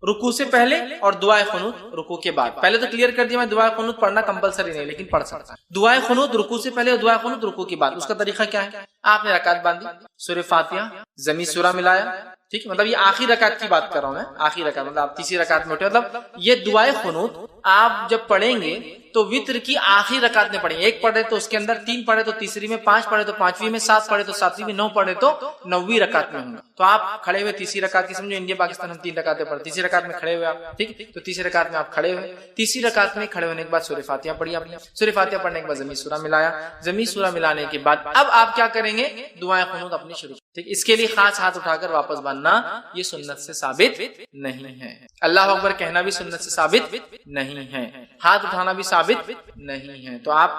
رکوع سے پہلے اور دعائے قنوت رکوع کے بعد. پہلے تو کلیئر کر دیا میں دعائے قنوت پڑھنا کمپلسری نہیں لیکن پڑھ سکتا ہے. دعائے قنوت رکوع سے پہلے اور دعائے قنوت رکوع کے بعد. اس کا طریقہ کیا ہے؟ آپ نے رکعت باندھی, سورہ فاتحہ ضمی سورہ ملایا, ٹھیک ہے, مطلب یہ آخری رکعت کی بات کر رہا ہوں میں, آخری رکعت مطلب آپ تیسری رکعت میں اٹھے, مطلب یہ دعائے قنوت آپ جب پڑھیں گے تو وتر کی آخری رکعت میں پڑھیں گے. ایک پڑھے تو اس کے اندر 3 پڑھے تو تیسری میں 5 پڑھے تو 5ویں میں 7 پڑھے تو 7ویں میں 9 پڑھے تو 9ویں رکعت میں ہوں گا. تو آپ کھڑے ہوئے تیسری رکعت کی, سمجھو انڈیا پاکستان ہم 3 رکعتیں پڑھتے, تیسری رکعت میں کھڑے ہوئے آپ, ٹھیک, تو تیسری رکعت میں آپ کھڑے ہوئے, تیسری رکعت میں کھڑے ہونے کے بعد سورہ فاتحہ پڑھی آپ نے, سورہ فاتحہ پڑھنے کے بعد ضمی سورہ ملایا, ضمی سورہ ملانے کے بعد اب آپ کیا کریں گے؟ دعائیں قنوت اپنی شروع, ٹھیک. اس کے لیے خاص ہاتھ اٹھا کر واپس باندھنا یہ سنت سے ثابت نہیں ہے. اللہ اکبر کہنا بھی سنت سے ثابت نہیں ہے, ہاتھ اٹھانا بھی ثابت نہیں ہے. تو آپ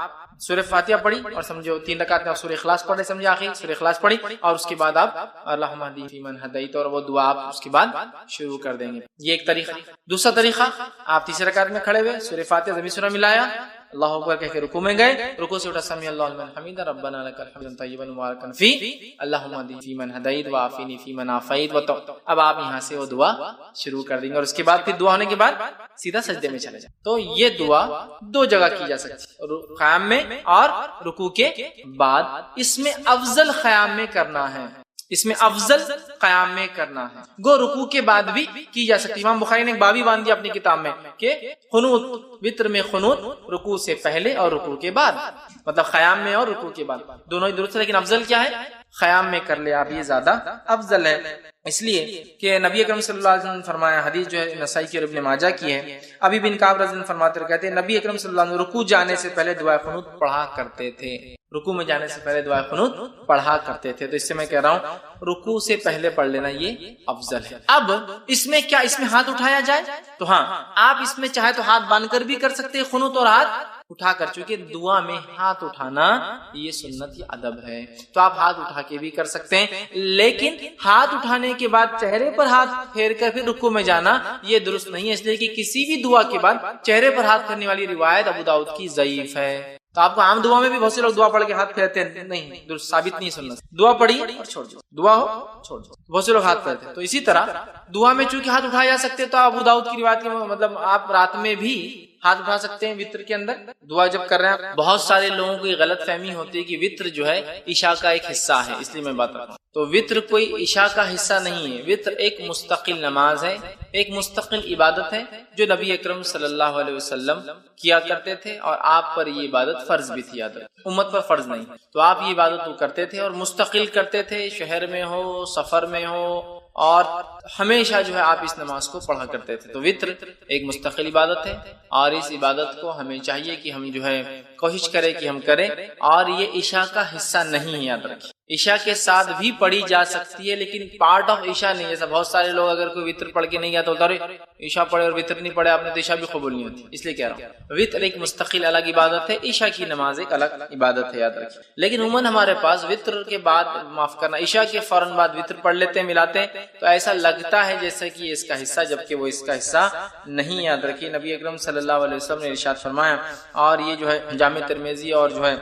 سورہ فاتحہ پڑھی اور سمجھو 3 رکعت میں آپ سورہ اخلاص پڑھے, سمجھے آخری سورہ اخلاص پڑھی اور اس کے بعد آپ اللہم اہدنی فیمن ہدیت اور وہ دعا آپ اس کے بعد شروع کر دیں گے. یہ ایک طریقہ. دوسرا طریقہ, آپ تیسری رکعت میں کھڑے ہوئے, سورہ فاتحہ ضمی سورہ ملایا, اللہ اکبر کہہ کے رکوع میں گئے, رکوع سے اٹھا سمیع اللہ لمن حمدہ ربنا لک الحمد طیبا مبارکا فی اللہم اہدنی فیمن ہدیت وعافنی فیمن عافیت. اب آپ یہاں سے وہ دعا شروع کر دیں گے اور اس کے بعد پھر دعا ہونے کے بعد سیدھا سجدے میں چلے جائیں. تو یہ دعا 2 جگہ کی جا سکتی ہے, قیام میں اور رکوع کے بعد. اس میں افضل قیام میں کرنا ہے, اس میں افضل قیام میں کرنا ہے. گو رکوع کے بعد بھی کی جا سکتی. امام بخاری نے ایک باب ہی باندھ دیا اپنی کتاب میں کہ قنوت, وتر میں قنوت رکوع سے پہلے اور رکوع کے بعد, مطلب قیام میں اور رکوع کے بعد دونوں ہی درست ہے, لیکن افضل کیا ہے؟ قیام میں کر لے آپ, یہ زیادہ افضل ہے. اس لیے کہ نبی اکرم صلی اللہ علیہ وسلم نے فرمایا, حدیث جو ہے نسائی کی اور ابن ماجہ کی ہے, ابی بن کعب رضی اللہ عنہ فرماتے ہیں, کہتے ہیں نبی اکرم صلی اللہ علیہ وسلم رکوع جانے سے پہلے دعائے قنوت پڑھا کرتے تھے. رکوع میں جانے سے پہلے دعائے قنوت پڑھا کرتے تھے. تو اس سے میں کہہ رہا ہوں رکوع سے پہلے پڑھ لینا یہ افضل ہے. اب اس میں کیا, اس میں ہاتھ اٹھایا جائے؟ تو ہاں, آپ اس میں چاہے تو ہاتھ باندھ کر بھی کر سکتے ہیں قنوت اور ہاتھ اٹھا کر, چونکہ دعا میں ہاتھ اٹھانا یہ سنت, یہ ادب ہے. تو آپ ہاتھ اٹھا کے بھی کر سکتے ہیں, لیکن ہاتھ اٹھانے کے بعد چہرے پر ہاتھ پھیر کر پھر رکوع میں جانا یہ درست نہیں ہے, اس لیے کہ کسی بھی دعا کے بعد چہرے پر ہاتھ پھیرنے والی روایت ابو داؤد کی ضعیف ہے. تو آپ کو عام دعا میں بھی بہت سے لوگ دعا پڑھ کے ہاتھ پھیرتے ہیں, نہیں, درست ثابت نہیں سنت. دعا پڑھی اور چھوڑ دو, دعا ہو چھوڑ دو, بہت سے لوگ ہاتھ پھیرتے ہیں. تو اسی طرح دعا میں چونکہ ہاتھ اٹھائے جا سکتے, تو ابو داؤد کی روایت کے مطلب آپ رات میں بھی ہاتھ اٹھا سکتے ہیں وتر کے اندر دعا جب کر رہے ہیں. بہت سارے لوگوں کو یہ غلط فہمی ہوتی ہے کہ وتر جو ہے عشاء کا ایک حصہ ہے, اس لیے میں بات کر رہا ہوں. تو وتر کوئی عشاء کا حصہ نہیں ہے. وتر ایک مستقل نماز ہے, ایک مستقل عبادت ہے جو نبی اکرم صلی اللہ علیہ وسلم کیا کرتے تھے, اور آپ پر یہ عبادت فرض بھی تھی, یاد رکھیں امت پر فرض نہیں. تو آپ یہ عبادت وہ کرتے تھے اور مستقل کرتے تھے, شہر میں ہو سفر میں ہو, اور ہمیشہ جو ہے آپ اس نماز کو پڑھا کرتے تھے. تو وتر ایک مستقل عبادت ہے, اور اس عبادت کو ہمیں چاہیے کہ ہم جو ہے کوشش کریں کہ ہم کریں, اور یہ عشاء کا حصہ نہیں ہے, یاد رکھیں. عشاء کے ساتھ بھی پڑھی جا سکتی ہے لیکن پارٹ آف عشاء نہیں. جیسا بہت سارے لوگ اگر کوئی وتر پڑھ کے نہیں گیا تو عشاء پڑھے اور وتر نہیں پڑھے آپ نے تو عشاء بھی قبول نہیں ہوتی. اس لیے کہہ رہا ہوں وتر ایک مستقل الگ عبادت ہے, عشاء کی نماز ایک الگ عبادت ہے, یاد رکھیں. لیکن عموماً ہمارے پاس وتر کے بعد, معاف کرنا, عشاء کے فوراً بعد وتر پڑھ لیتے ہیں, ملاتے ہیں, تو ایسا لگتا ہے جیسے کہ اس کا حصہ, جبکہ وہ اس کا حصہ نہیں. یاد رکھیے نبی اکرم صلی اللہ علیہ وسلم نے ارشاد فرمایا, اور یہ جو ہے جامع ترمذی اور جو ہے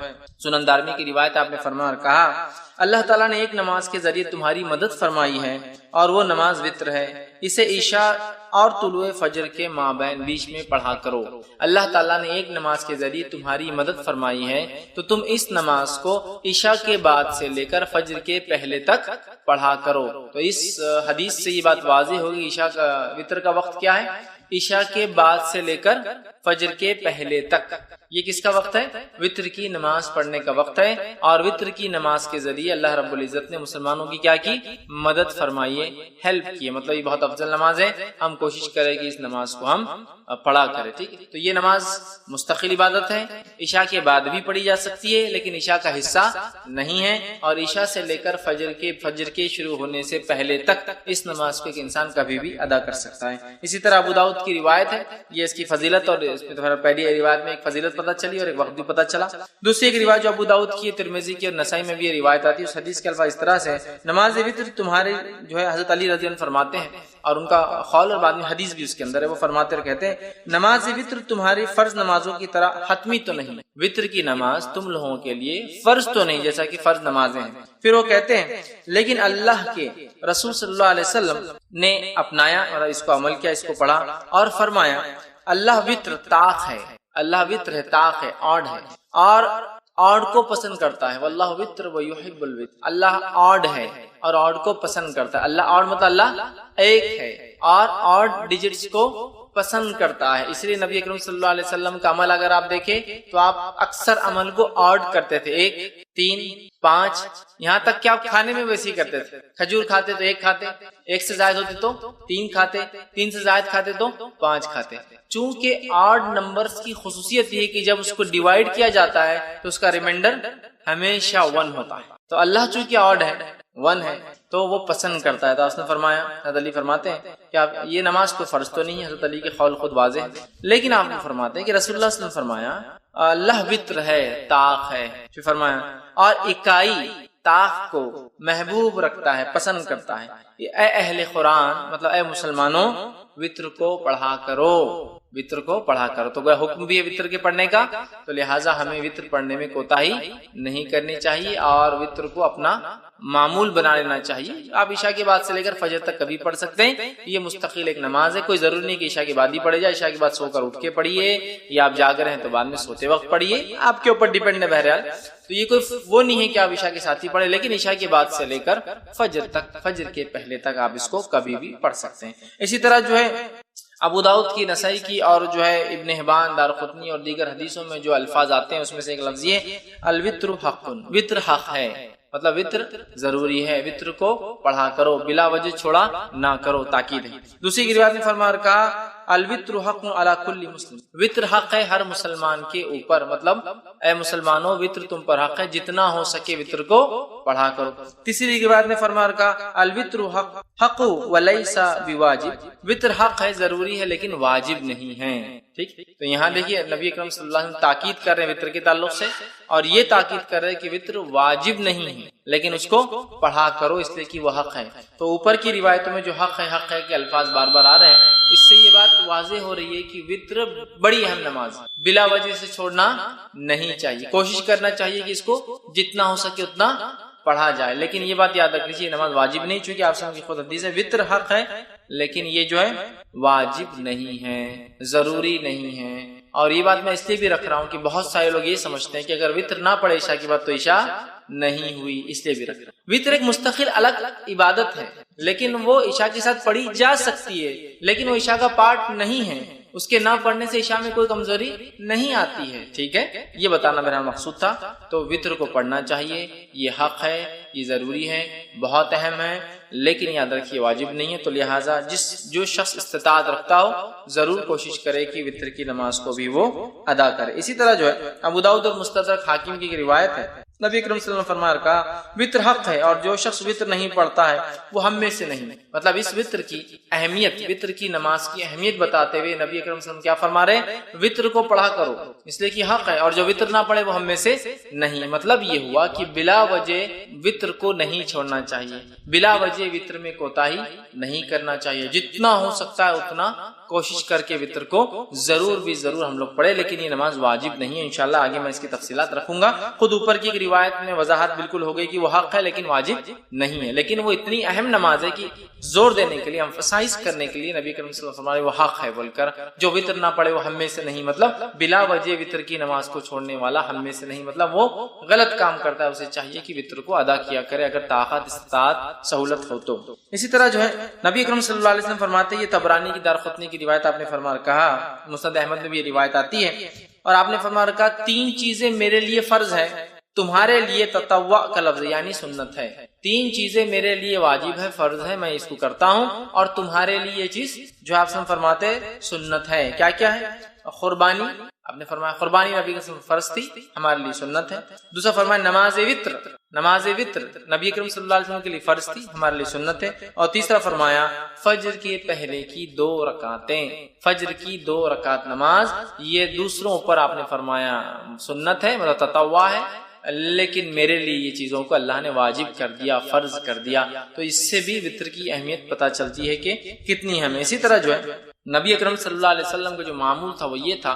سنن دارمی کی روایت, آپ نے فرمایا اور کہا, اللہ تعالیٰ نے ایک نماز کے ذریعے تمہاری مدد فرمائی ہے اور وہ نماز وتر ہے, اسے عشاء اور طلوع فجر کے مابین بیچ میں پڑھا کرو. اللہ تعالیٰ نے ایک نماز کے ذریعے تمہاری مدد فرمائی ہے تو تم اس نماز کو عشاء کے بعد سے لے کر فجر کے پہلے تک پڑھا کرو. تو اس حدیث سے یہ بات واضح ہوگی عشاء کا, وتر کا وقت کیا ہے, عشاء کے بعد سے لے کر فجر کے پہلے تک. یہ کس کا وقت ہے؟ وتر کی نماز پڑھنے کا وقت ہے, اور وتر کی نماز کے ذریعے اللہ رب العزت نے مسلمانوں کی کیا کی؟ مدد فرمائی ہے, ہیلپ کی ہے. مطلب یہ بہت افضل نماز ہے, ہم کوشش کریں کہ اس نماز کو ہم پڑھا کریں. ٹھیک ہے, تو یہ نماز مستقل عبادت ہے, عشاء کے بعد بھی پڑھی جا سکتی ہے لیکن عشاء کا حصہ نہیں ہے, اور عشاء سے لے کر فجر کے شروع ہونے سے پہلے تک اس نماز کو ایک انسان کبھی بھی ادا کر سکتا ہے. اسی طرح ابو داؤد کی روایت ہے, یہ اس کی فضیلت, اور اس میں پہلی روایت میں ایک فضیلت پتہ چلی اور ایک وقت بھی پتہ چلا. دوسری ایک روایت جو ابو داؤد کی, ترمذی کی اور نسائی میں بھی یہ روایت آتی ہے, اس حدیث کے الفاظ اس طرح سے, نماز وتر تمہارے جو ہے حضرت علی رضی اللہ عنہ فرماتے ہیں اور ان کا قول اور بعد میں حدیث بھی اس کے اندر ہے. وہ فرماتے اور کہتے ہیں نماز وطر تمہاری فرض نمازوں کی طرح حتمی تو نہیں. وطر کی نماز تم لوگوں کے لیے فرض تو نہیں جیسا کہ فرض نمازیں ہیں. پھر وہ کہتے ہیں لیکن اللہ کے رسول صلی اللہ علیہ وسلم نے اپنایا اور اس کو عمل کیا, اس کو پڑھا اور فرمایا اللہ وطر طاق ہے, اللہ وطر ہے, طاق ہے, آڈ ہے, اور آڈ کو پسند کرتا ہے. واللہ وطر ویحب الوطر, اللہ آڈ ہے اور آڈ کو پسند کرتا ہے. اللہ آڈ مطلب اللہ ایک ہے اور آڈ ڈیجٹس کو پسند کرتا ہے. اس لیے نبی اکرم صلی اللہ علیہ وسلم کا عمل اگر آپ دیکھیں تو آپ اکثر عمل کو آڈ کرتے تھے, 1 3 5, یہاں تک کہ آپ کھانے میں ویسے ہی کرتے تھے. کھجور کھاتے تو 1 کھاتے, 1 سے زائد ہوتے تو 3 کھاتے, 3 سے زائد کھاتے تو 5 کھاتے. چونکہ آڈ نمبرز کی خصوصیت یہ ہے کہ جب اس کو ڈیوائیڈ کیا جاتا ہے تو اس کا ریمائنڈر ہمیشہ 1 ہوتا ہے. تو اللہ چونکہ آڈ ہے, 1 ہے, تو وہ پسند کرتا ہے. تو اس نے فرمایا, حضرت علی فرماتے ہیں کہ آپ یہ نماز تو فرض تو نہیں ہے, حضرت علی کے قول خود واضح ہے, لیکن آپ نے فرماتے ہیں کہ رسول اللہ صلی اللہ علیہ وسلم فرمایا اللہ وطر ہے, طاق ہے. پھر فرمایا اور اکائی طاق کو محبوب رکھتا ہے, پسند کرتا ہے. اے اہل قرآن مطلب اے مسلمانوں وطر کو پڑھا کرو, وطر کو پڑھا کرو. تو کوئی حکم بھی ہے وطر کے پڑھنے کا, تو لہٰذا ہمیں وطر پڑھنے میں کوتاہی نہیں کرنی چاہیے اور وطر کو اپنا معمول بنا لینا چاہیے. آپ عشاء کے بعد سے لے کر فجر تک کبھی پڑھ سکتے ہیں, یہ مستقل ایک نماز ہے. کوئی ضروری نہیں کہ عشاء کے بعد ہی پڑھے جائے. عشاء کے بعد سو کر اٹھ کے پڑھیے یا آپ جاگ رہے ہیں تو بعد میں سوتے وقت پڑھیے, آپ کے اوپر ڈیپینڈ ہے بہرحال. تو یہ کوئی وہ نہیں ہے کہ آپ عشاء کے ساتھ ہی پڑھیں, لیکن عشاء کے بعد سے لے کر فجر تک, فجر کے پہلے تک آپ اس کو کبھی بھی پڑھ سکتے ہیں. اسی طرح جو ہے ابو داؤد کی, نسائی کی اور جو ہے ابن حبان, دارقطنی اور دیگر حدیثوں میں جو الفاظ آتے ہیں اس میں سے ایک لفظ یہ الوتر حق, وطر حق ہے مطلب وطر ضروری ہے, وطر کو پڑھا کرو, بلا وجہ چھوڑا نہ کرو, تاکید ہے. دوسری کی روایت میں فرما کہا الوتر حق علی کل مسلم, وطر حق ہے ہر مسلمان کے اوپر, مطلب اے مسلمانوں وطر تم پر حق ہے, جتنا ہو سکے وطر کو پڑھا کرو. تیسری کی روایت میں فرما کہا الوتر حق ولیس بواجب, وطر حق ہے ضروری ہے لیکن واجب نہیں ہے. ٹھیک, تو یہاں دیکھیے نبی اکرم صلی اللہ علیہ وسلم تاکید کر رہے ہیں وطر کے تعلق سے, اور یہ تاکید کر رہے ہیں کہ وطر واجب نہیں ہے لیکن اس کو پڑھا کرو اس لیے کہ وہ حق ہے. تو اوپر کی روایتوں میں جو حق ہے کے الفاظ بار بار آ رہے ہیں, اس سے یہ بات واضح ہو رہی ہے کہ وطر بڑی اہم نماز, بلا وجہ سے چھوڑنا نہیں چاہیے. کوشش کرنا چاہیے کہ اس کو جتنا ہو سکے اتنا پڑھا جائے, لیکن یہ بات یاد رکھ لیجیے نماز واجب نہیں, چونکہ آپ سب کی خود حدیث ہے وطر حق ہے لیکن یہ جو ہے واجب نہیں ہے, ضروری نہیں ہے. اور یہ بات میں اس لیے بھی رکھ رہا ہوں کہ بہت سارے لوگ یہ سمجھتے ہیں کہ اگر وطر نہ پڑھے عشاء کے بعد تو عشاء نہیں ہوئی, اس لیے بھی رکھ رہا ہوں. وطر ایک مستقل الگ عبادت ہے لیکن وہ عشاء کے ساتھ پڑھی جا سکتی ہے, لیکن وہ عشاء کا پارٹ نہیں ہے. اس کے نہ پڑھنے سے عشاء میں کوئی کمزوری نہیں آتی ہے. ٹھیک ہے, یہ بتانا میرا مقصود تھا. تو وطر کو پڑھنا چاہیے, یہ حق ہے, یہ ضروری ہے, بہت اہم ہے, لیکن یاد رکھیے واجب نہیں ہے. تو لہٰذا جو شخص استطاعت رکھتا ہو ضرور کوشش کرے کہ وطر کی نماز کو بھی وہ ادا کرے. اسی طرح جو ہے ابو داؤد اور مستدرک حاکم کی روایت ہے, نبی اکرم صلی اللہ علیہ وسلم فرمایا کہا وطر حق ہے اور جو شخص وطر نہیں پڑھتا ہے وہ ہم میں سے نہیں. مطلب اس وطر کی اہمیت, وطر کی نماز کی اہمیت بتاتے ہوئے نبی اکرم صلی اللہ علیہ وسلم کیا فرما رہے ہیں, وطر کو پڑھا کرو اس لیے کہ حق ہے, اور جو وطر نہ پڑھے وہ ہم میں سے نہیں. مطلب یہ ہوا کہ بلا وجہ وطر کو نہیں چھوڑنا چاہیے, بلا وجہ وطر میں کوتاہی نہیں کرنا چاہیے. جتنا ہو سکتا ہے اتنا کوشش کر کے وطر کو ضرور بھی ضرور ہم لوگ پڑھے, لیکن یہ نماز واجب نہیں ہے. انشاءاللہ آگے میں اس کی تفصیلات رکھوں گا. خود اوپر کی روایت میں وضاحت بالکل ہو گئی کہ وہ حق ہے لیکن واجب نہیں ہے, لیکن وہ اتنی اہم نماز ہے کہ زور دینے کے لیے, ایمفسائز کرنے کے لیے نبی کریم صلی اللہ علیہ وسلم وہ حق ہے بول کر جو وطر نہ پڑھے وہ ہم میں سے نہیں, مطلب بلا وجہ وطر کی نماز کو چھوڑنے والا ہم میں سے نہیں, مطلب وہ غلط کام کرتا ہے. اسے چاہیے کہ وطر کو ادا کیا کرے اگر طاقت استطاعت سہولت ہو تو. اسی طرح جو ہے نبی اکرم صلی اللہ علیہ وسلم فرماتے ہیں, یہ طبرانی کی دارقطنی کی روایت آپ نے فرما کہا, مسند احمد میں بھی یہ روایت آتی ہے, اور آپ نے فرما رکھا 3 چیزیں میرے لیے فرض ہے, تمہارے لیے تطوع کا لفظ یعنی سنت ہے. 3 چیزیں میرے لیے واجب ہے, فرض ہے, میں اس کو کرتا ہوں, اور تمہارے لیے یہ چیز جو آپ سے فرماتے سنت ہے. کیا کیا ہے؟ قربانی, آپ نے فرمایا قربانی نبی کا فرض تھی, ہمارے لیے سنت ہے. دوسرا فرمایا نماز وطر, نماز وطر نبی کریم صلی اللہ علیہ وسلم کے لیے فرض تھی, ہمارے لیے سنت ہے. اور تیسرا فرمایا فجر کے پہلے کی 2 رکعتیں, فجر کی 2 رکعت نماز, یہ دوسروں پر آپ نے فرمایا سنت ہے, مطلب تطوع ہے, لیکن میرے لیے یہ چیزوں کو اللہ نے واجب کر دیا، فرض کر دیا۔ تو اس سے بھی وطر کی اہمیت پتہ چلتی ہے کہ کتنی ہمیں۔ اسی طرح جو ہے نبی اکرم صلی اللہ علیہ وسلم کا جو معمول تھا وہ یہ تھا،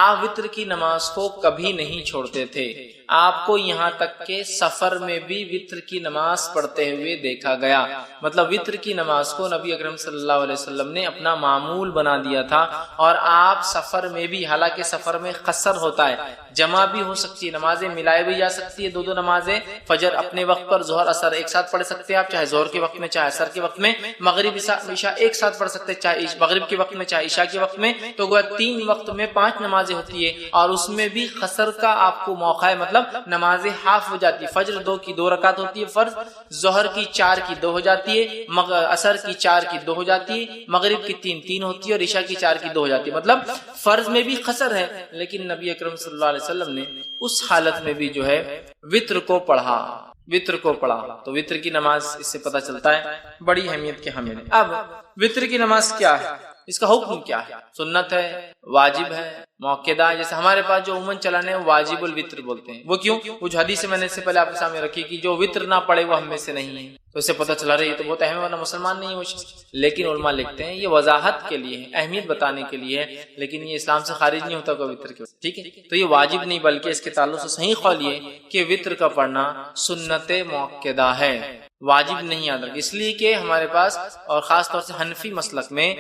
آپ وطر کی نماز کو کبھی نہیں چھوڑتے تھے۔ آپ کو یہاں تک کہ سفر میں بھی وطر کی نماز پڑھتے ہوئے دیکھا گیا۔ مطلب وطر کی نماز کو نبی اکرم صلی اللہ علیہ وسلم نے اپنا معمول بنا دیا تھا، اور آپ سفر میں بھی، حالانکہ سفر میں قصر ہوتا ہے، جمع بھی ہو سکتی ہے، نمازیں ملائی بھی جا سکتی ہے، دو نمازیں فجر اپنے وقت پر، ظہر اثر ایک ساتھ پڑھ سکتے ہیں آپ، چاہے ظہر کے وقت میں چاہے اثر کے وقت میں، مغرب عشاء ایک ساتھ پڑھ سکتے ہیں، چاہے مغرب کے وقت میں چاہے عشاء کے وقت میں۔ تو گویا 3 وقت میں 5 نمازیں ہوتی ہے، اور اس میں بھی قصر کا آپ کو موقع ہے، مطلب نمازیں ہاف ہو جاتی ہے۔ فجر 2 کی 2 رکعت ہوتی ہے فرض، ظہر کی 4 کی 2 ہو جاتی ہے، عصر کی 4 کی 2 ہو جاتی ہے، مغرب کی 3 ہوتی ہے، اور عشاء کی 4 کی 2 ہو جاتی ہے۔ مطلب فرض میں بھی قصر ہے، لیکن نبی اکرم صلی اللہ علیہ وسلم نے اس حالت میں بھی جو ہے وطر کو پڑھا۔ تو وطر کی نماز اس سے پتہ چلتا ہے بڑی اہمیت کے حامل ہے۔ اب وطر کی نماز کیا ہے، اس کا حکم کیا ہے؟ سنت ہے، واجب ہے، موقدہ ہے؟ جیسے ہمارے پاس جو عموماً چلانے ہیں واجب الوطر بولتے ہیں۔ وہ کیوں؟ وہ جو حدیث میں نے اس سے پہلے آپ کے سامنے رکھی کہ جو وطر نہ پڑے وہ ہم میں سے نہیں ہے، تو اس سے پتہ چلا رہی ہے تو بہت اہم ہے، ورنہ مسلمان نہیں ہو۔ لیکن علماء لکھتے ہیں یہ وضاحت کے لیے ہے، اہمیت بتانے کے لیے ہے، لیکن یہ اسلام سے خارج نہیں ہوتا کوئی وطر کے، ٹھیک ہے؟ تو یہ واجب نہیں، بلکہ اس کے تعلق سے صحیح قول یہ کہ وطر کا پڑھنا سنت موقدہ ہے، واجب نہیں یاد رکھ، اس لیے کہ ہمارے پاس اور خاص طور سے حنفی مسلک میں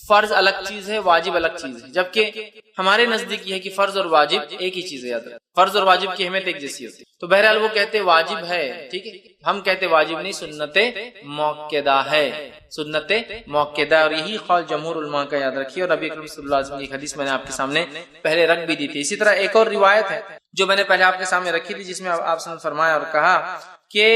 فرض الگ چیز ہے، واجب الگ چیز ہے، جبکہ ہمارے نزدیک یہ ہے کہ فرض اور واجب ایک ہی چیز ہے، یاد رکھ، فرض اور واجب کی اہمیت ایک جیسی ہوتی ہے۔ تو بہرحال وہ کہتے واجب ہے، ٹھیک ہے، ہم کہتے واجب نہیں، سنت موقدہ ہے، سنت موقدہ، اور یہی قول جمہور علماء کا، یاد رکھیے۔ اور نبی اکرم صلی اللہ علیہ وسلم کی ایک حدیث میں نے آپ کے سامنے پہلے رکھ بھی دی تھی۔ اسی طرح ایک اور روایت ہے جو میں نے پہلے آپ کے سامنے رکھی تھی، جس میں آپ نے فرمایا اور کہا کہ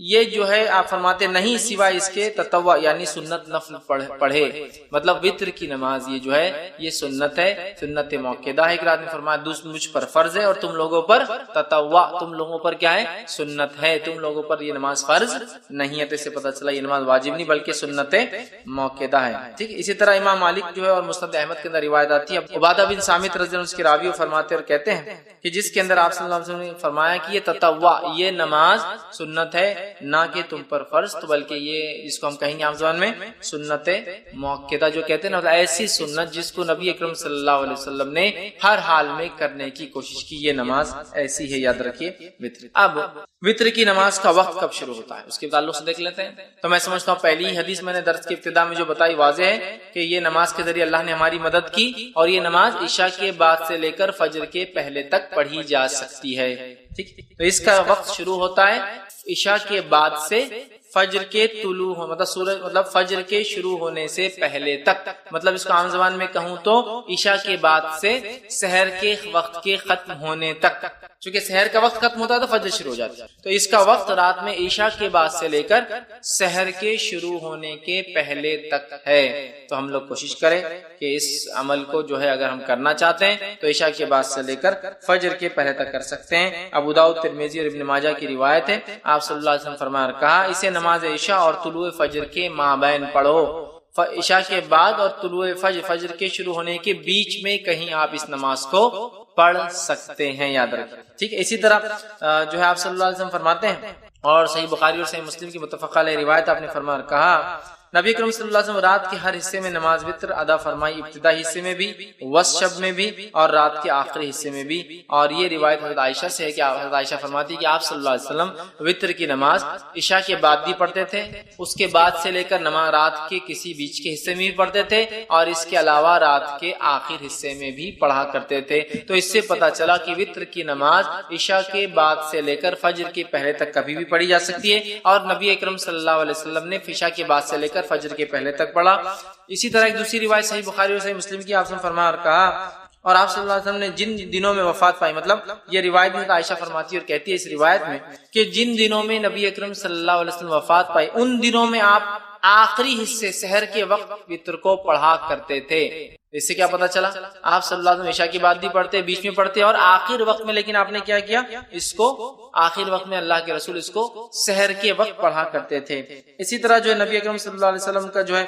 یہ جو ہے آپ فرماتے نہیں سوائے اس کے تطوع یعنی سنت نفل پڑھے، مطلب وطر کی نماز یہ جو ہے یہ سنت ہے، سنت موقدہ ہے۔ ایک رات میں فرمایا مجھ پر فرض ہے اور تم لوگوں پر تطوع، تم لوگوں پر کیا ہے؟ سنت ہے، تم لوگوں پر یہ نماز فرض نہیں ہے۔ تو اس سے پتہ چلا یہ نماز واجب نہیں بلکہ سنت موقدہ ہے، ٹھیک ہے۔ اسی طرح امام مالک جو ہے اور مسند احمد کے اندر روایت آتی ہے، عبادہ بن صامت رضی اللہ عنہ اس کے راوی فرماتے اور کہتے ہیں کہ جس کے اندر آپ صلی اللہ علیہ وسلم نے فرمایا کہ یہ تطوع، یہ نماز سنت ہے، نہ کہ تم پر فرض، تو بلکہ یہ جس کو ہم کہیں گے عام زبان میں سنت موقدہ جو کہتے ہیں نا، ایسی سنت جس کو نبی اکرم صلی اللہ علیہ وسلم نے ہر حال میں کرنے کی کوشش کی، یہ نماز ایسی ہے، یاد رکھیے وطر۔ اب وطر کی نماز کا وقت کب شروع ہوتا ہے اس کے تعلق سے دیکھ لیتے ہیں۔ تو میں سمجھتا ہوں پہلی حدیث میں نے درس کی ابتدا میں جو بتائی واضح ہے کہ یہ نماز کے ذریعے اللہ نے ہماری مدد کی، اور یہ نماز عشاء کے بعد سے لے کر فجر کے پہلے تک پڑھی جا سکتی ہے، ٹھیک۔ تو اس کا وقت شروع ہوتا ہے عشاء کے بعد سے فجر کے طلوع، مطلب فجر کے شروع ہونے سے پہلے تک، مطلب اس کو عام زبان میں کہوں تو عشاء کے بعد سے سحر کے وقت کے ختم ہونے تک، چونکہ سحر کا وقت ختم ہوتا ہے تو فجر شروع ہو جاتا ہے، تو اس کا وقت رات میں عشاء کے بعد سے لے کر سحر کے شروع ہونے کے پہلے تک ہے۔ تو ہم لوگ کوشش کریں کہ اس عمل کو جو ہے اگر ہم کرنا چاہتے ہیں تو عشاء کے بعد سے لے کر فجر کے پہلے تک کر سکتے ہیں۔ ابو داؤد، ترمذی اور ابن ماجہ کی روایت ہے، آپ صلی اللہ علیہ وسلم فرمایا کہا اسے نماز عشاء اور طلوع فجر کے مابین پڑھو، عشاء کے بعد اور طلوع فجر کے شروع ہونے کے بیچ میں کہیں آپ اس نماز کو پڑھ سکتے ہیں، یاد رکھیں، ٹھیک ہے۔ اسی طرح جو ہے آپ صلی اللہ علیہ وسلم فرماتے ہیں، اور صحیح بخاری اور صحیح مسلم کی متفق علیہ روایت آپ نے فرمایا کہا نبی اکرم صلی اللہ علیہ وسلم رات کے ہر حصے میں نماز وتر ادا فرمائی، ابتدائی حصے میں بھی، وسط شب میں بھی، اور رات کے آخری حصے میں بھی۔ اور یہ روایت حضرت عائشہ سے ہے کہ حضرت عائشہ فرماتی کہ آپ صلی اللہ علیہ وسلم وتر کی نماز عشاء کے بعد بھی پڑھتے تھے، اس کے بعد سے لے کر نماز رات کے کسی بیچ کے حصے میں بھی پڑھتے تھے، اور اس کے علاوہ رات کے آخر حصے میں بھی پڑھا کرتے تھے۔ تو اس سے پتہ چلا کہ وتر کی نماز عشاء کے بعد سے لے کر فجر کے پہلے تک کبھی بھی پڑھی جا سکتی ہے، اور نبی اکرم صلی اللہ علیہ وسلم نے عشاء کے بعد سے لے کر فجر کے پہلے تک پڑھا۔ اسی طرح ایک دوسری روایت صحیح بخاری اور صحیح مسلم کی آپ نے فرمایا اور کہا، اور آپ صلی اللہ علیہ وسلم نے جن دنوں میں وفات پائی، مطلب یہ روایت میں عائشہ فرماتی ہے اور کہتی ہے اس روایت میں کہ جن دنوں میں نبی اکرم صلی اللہ علیہ وسلم وفات پائی ان دنوں میں آپ آخری حصے سحر کے وقت وتر کو پڑھا کرتے تھے۔ اس سے کیا پتا چلا آپ صلی اللہ علیہ وسلم عشاء کی بعد بھی پڑھتے، بیچ میں پڑھتے اور آخر وقت میں، لیکن آپ نے کیا کیا، اس کو آخر وقت میں اللہ کے رسول اس کو سحر کے وقت پڑھا کرتے تھے۔ اسی طرح جو ہے نبی اکرم صلی اللہ علیہ وسلم کا جو ہے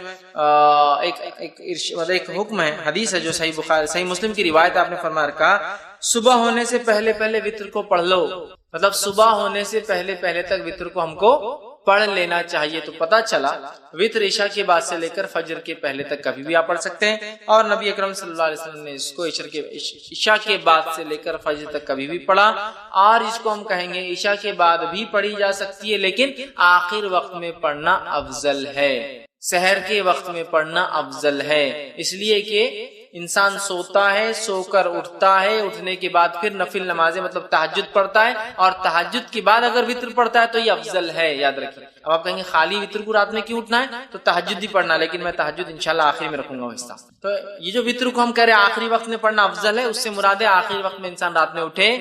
ایک حکم ہے، حدیث ہے جو صحیح مسلم کی روایت ہے، آپ نے فرمایا رکھا صبح ہونے سے پہلے پہلے وتر کو پڑھ لو، مطلب صبح ہونے سے پہلے پہلے تک وتر کو ہم کو پڑھ لینا چاہیے۔ تو پتا چلا وتر عشاء کے بعد سے لے کر فجر کے پہلے تک کبھی بھی آپ پڑھ سکتے ہیں، اور نبی اکرم صلی اللہ علیہ وسلم نے اس کو عشاء کے بعد سے لے کر فجر تک کبھی بھی پڑھا، اور اس کو ہم کہیں گے عشاء کے بعد بھی پڑھی جا سکتی ہے، لیکن آخر وقت میں پڑھنا افضل ہے، سحر کے وقت میں پڑھنا افضل ہے، اس لیے کہ انسان سوتا ہے، سو کر اٹھتا ہے، اٹھنے کے بعد پھر نفل نمازیں مطلب تہجد پڑھتا ہے، اور تہجد کے بعد اگر وتر پڑھتا ہے تو یہ افضل ہے، یاد رکھیے۔ اب آپ کہیں گے خالی وتر کو رات میں کیوں اٹھنا ہے، تو تہجد ہی پڑھنا، لیکن میں تہجد انشاءاللہ آخری میں رکھوں گا وہ حصہ۔ تو یہ جو وتر کو ہم کہہ رہے ہیں آخری وقت میں پڑھنا افضل ہے، اس سے مراد ہے آخری وقت میں انسان رات میں اٹھے،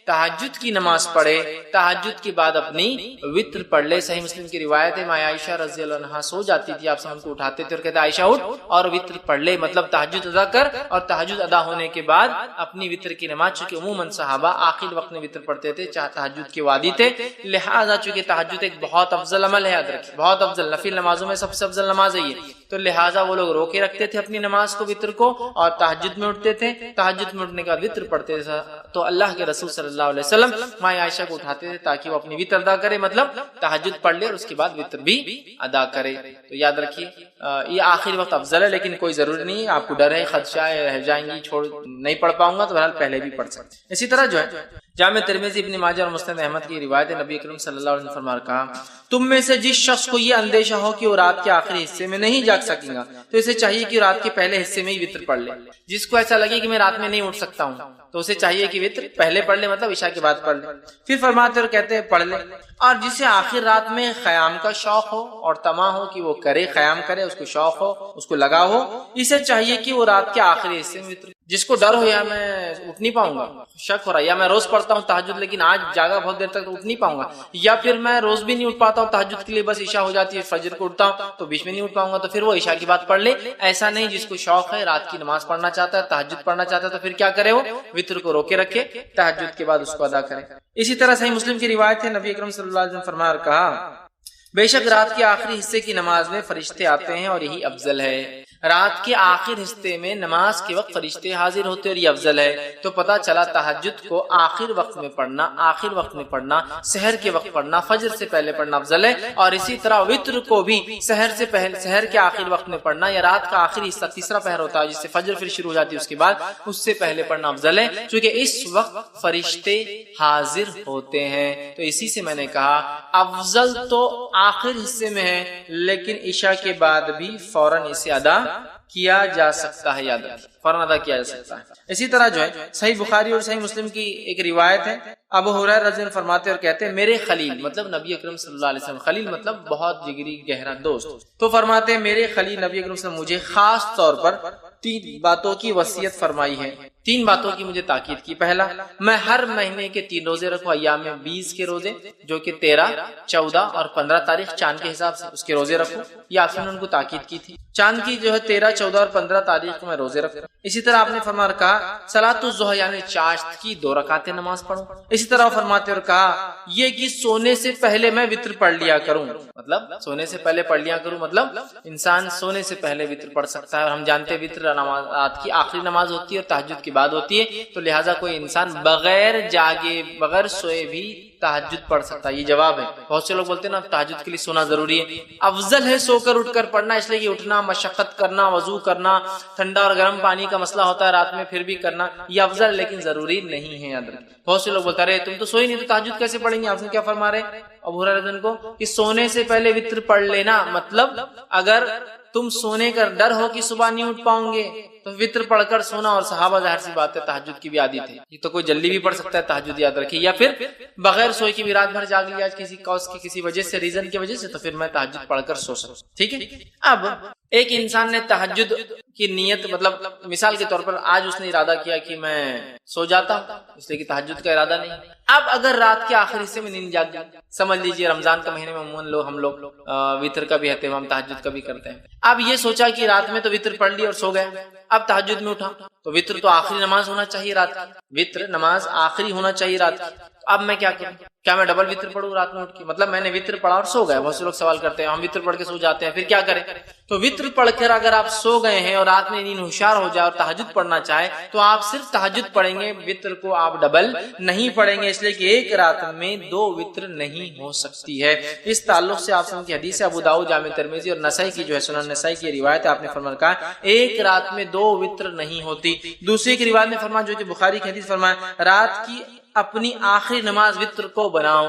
تہجد کی نماز پڑھے، تہجد کے بعد اپنی وتر پڑھ لے۔ صحیح مسلم کی روایت ہے ماں عائشہ رضی اللہ عنہا سو جاتی تھی، آپ سب کو اٹھاتے تھے اور کہتے عائشہ اٹھ اور وتر پڑھ لے، مطلب تہجد ادا کر، اور تہجد ادا ہونے کے بعد اپنی وتر کی نماز، چونکہ عموماً صحابہ آخر وقت میں وتر پڑھتے تھے، چاہے تہجد کے وادی تھے، لہٰذا چونکہ تہجد ایک بہت افضل عمل ہے، یاد رکھیے بہت افضل، نفل نمازوں میں سب سے افضل نماز ہے یہ، تو لہٰذا وہ لوگ روکے رکھتے تھے اپنی نماز کو وتر کو، اور تہجد میں اٹھتے تھے، تہجد میں اٹھنے کے بعد وتر پڑھتے تھے، تو اللہ کے رسول صلی اللہ علیہ وسلم ماں عائشہ کو اٹھاتے تھے تاکہ وہ اپنی وتر ادا کرے، مطلب تہجد پڑھ لے اور اس کے بعد وتر بھی ادا کرے۔ تو یاد رکھیے یہ آخری وقت افضل ہے، لیکن کوئی ضروری نہیں ہے، آپ کو ڈر ہے خدشہ ہے رہ جائیں گی چھوڑ نہیں پڑھ پاؤں گا، تو بہرحال پہلے بھی پڑھ سکتے۔ اسی طرح جو ہے جامع ترمذی ابن ماجہ اور مسند احمد کی روایت ہے، نبی اکرم صلی اللہ علیہ وسلم فرمایا کہا تم میں سے جس شخص کو یہ اندیشہ ہو کہ وہ رات کے آخری حصے میں نہیں جاگ سکے گا تو اسے چاہیے کہ رات کے پہلے حصے میں ہی وتر پڑھ لے۔ جس کو ایسا لگے کہ میں رات میں نہیں اٹھ سکتا ہوں تو اسے چاہیے کہ وتر پہلے پڑھ لے، مطلب عشاء کے بعد پڑھ لے۔ پھر فرماتے اور کہتے ہیں پڑھ لے، اور جسے آخر رات میں قیام کا شوق ہو اور طمع ہو کہ وہ کرے، قیام کرے، اس کو شوق ہو، اس کو لگا ہو، اسے چاہیے کہ وہ رات کے آخری حصے میں وتر۔ جس کو ڈر ہو یا میں اٹھ نہیں پاؤں گا، شک ہو رہا ہے، یا میں روز پڑھتا ہوں تہجد لیکن آج جاگا بہت دیر تک تو اٹھ نہیں پاؤں گا، یا پھر میں روز بھی نہیں اٹھ پاتا ہوں تہجد کے لیے، بس عشاء ہو جاتی ہے فجر کو اٹھتا ہوں تو بیچ میں نہیں اٹھ پاؤں گا، تو پھر وہ عشاء کی بات پڑھ لے۔ ایسا نہیں، جس کو شوق ہے رات کی نماز پڑھنا چاہتا ہے، تہجد پڑھنا چاہتا ہے، تو پھر کیا کرے، وہ وتر کو روکے رکھے، تہجد کے بعد اس کو ادا کرے۔ اسی طرح صحیح مسلم کی روایت ہے، نبی اکرم صلی اللہ علیہ وسلم فرمایا اور کہا بے شک رات کے آخری حصے کی نماز میں فرشتے آتے ہیں اور یہی افضل ہے۔ رات کے آخر حصے میں نماز کے وقت فرشتے حاضر ہوتے اور یہ افضل ہے۔ تو پتا چلا تہجد کو آخر وقت میں پڑھنا، آخر وقت میں پڑھنا، سحر کے وقت پڑھنا، فجر سے پہلے پڑھنا افضل ہے، اور اسی طرح وتر کو بھی سحر سے پہلے، سحر کے آخر وقت میں پڑھنا، یا رات کا آخری حصہ تیسرا پہر ہوتا ہے جس سے فجر پھر شروع ہو جاتی ہے، اس کے بعد اس سے پہلے پڑھنا افضل ہے، کیونکہ اس وقت فرشتے حاضر ہوتے ہیں۔ تو اسی سے میں نے کہا افضل تو آخر حصے میں ہے، لیکن عشاء کے بعد بھی فوراً اسے ادا کیا جا سکتا ہے، یاد رکھیں فوراً ادا کیا جا سکتا ہے۔ اسی طرح جو ہے صحیح بخاری اور صحیح مسلم کی ایک روایت ہے، ابو ہریرہ رضی اللہ عنہ فرماتے اور کہتے ہیں میرے خلیل، مطلب نبی اکرم صلی اللہ علیہ وسلم، خلیل مطلب بہت جگری گہرا دوست، تو فرماتے ہیں میرے خلیل نبی اکرم صلی اللہ علیہ وسلم مجھے خاص طور پر 3 باتوں کی وصیت فرمائی ہے، 3 باتوں کی مجھے تاکید کی۔ پہلا، میں ہر مہینے کے 3 روزے رکھوں، ایام 20 کے روزے جو کہ 13، 14 اور 15 تاریخ چاند کے حساب سے اس کے روزے رکھوں، یہ آپ نے ان کو تاکید کی تھی۔ چاند کی جو ہے 13، 14 اور 15 تاریخ کو میں روزے رکھوں۔ اسی طرح آپ نے فرمایا کہا صلاۃ الضحیٰ یعنی چاشت کی 2 رکعتیں نماز پڑھوں۔ اسی طرح فرماتے اور کہا یہ کہ سونے سے پہلے میں وتر پڑھ لیا کروں، مطلب سونے سے پہلے پڑھ لیا کروں، مطلب انسان سونے سے پہلے وتر پڑھ سکتا ہے، اور ہم جانتے ہیں وتر رات کی آخری نماز ہوتی ہے اور تہجد کی بعد ہوتی ہے، تو لہٰذا کوئی انسان بغیر جاگے، بغیر سوئے بھی تہجد پڑھ سکتا ہے۔ یہ جواب ہے، بہت سے لوگ بولتے ہیں نا تہجد کے لیے سونا ضروری ہے، افضل ہے سو کر اٹھ کر پڑھنا، اس لیے کہ اٹھنا، مشقت کرنا، وضو کرنا، ٹھنڈا اور گرم پانی کا مسئلہ ہوتا ہے رات میں پھر بھی کرنا، یہ افضل لیکن ضروری نہیں ہے، یاد رکھیں۔ بہت سے لوگ بولتے رہے تم تو سوئی نہیں تو تہجد کیسے پڑھیں گے، آپ نے کیا فرما رہے ابو ہریرہ رضی اللہ عنہ کو کہ سونے سے پہلے وتر پڑھ لینا، مطلب اگر تم سونے کا ڈر ہو کہ صبح نہیں اٹھ پاؤں گے تو وتر پڑھ کر سونا، اور صحابہ ظاہر سی بات ہے تہجد کی بھی عادت ہے، یہ تو کوئی جلدی بھی پڑھ سکتا ہے تہجد، یاد رکھیے، یا پھر بغیر سوئے کی بھی رات بھر جاگ لیا کسی کاز کی، کسی وجہ سے، ریزن کی وجہ سے، تو پھر میں تہجد پڑھ کر سو سکتا ہوں، ٹھیک ہے۔ اب ایک انسان نے تہجد کی نیت مطلب مثال کے طور پر آج اس نے ارادہ کیا کہ میں سو جاتا ہوں، اس لیے کہ تہجد کا ارادہ نہیں۔ اب اگر رات کے آخری حصے میں نیند جاگ گئی، سمجھ لیجیے رمضان کا مہینے میں عموماً ہم لوگ وطر کا بھی اہتمام تہجد کا بھی کرتے ہیں۔ اب یہ سوچا کہ رات میں تو وطر پڑھ لی اور سو گیا، اب تہجد میں اٹھا تو وطر تو آخری نماز ہونا چاہیے رات کی، وطر نماز آخری ہونا چاہیے رات کی۔ اب میں کیا کروں؟ کیا میں ڈبل وطر پڑھوں رات میں اٹھ کے؟ مطلب میں نے وطر پڑھا اور سو گیا۔ بہت سے لوگ سوال کرتے ہیں ہم وطر پڑھ کے سو جاتے ہیں پھر کیا کریں؟ تو وطر پڑھ کر اگر آپ سو گئے ہیں اور رات میں نیند ہوشیار ہو جائے اور تہجد پڑھنا چاہے تو آپ صرف تہجد پڑھیں گے، وطر کو آپ ڈبل نہیں پڑھیں گے، اس لیے کہ ایک رات میں دو وطر نہیں ہو سکتی ہے۔ اس تعلق سے آپ کی حدیث ابو داؤد جامع ترمذی اور نسائی کی جو ہے سنن نسائی کی روایت ہے، آپ نے فرمایا کہا ایک رات میں دو وطر نہیں ہوتی۔ دوسری کی روایت میں فرمایا جو کہ بخاری کی حدیث فرمایا رات کی اپنی آخری نماز وطر کو بناؤ،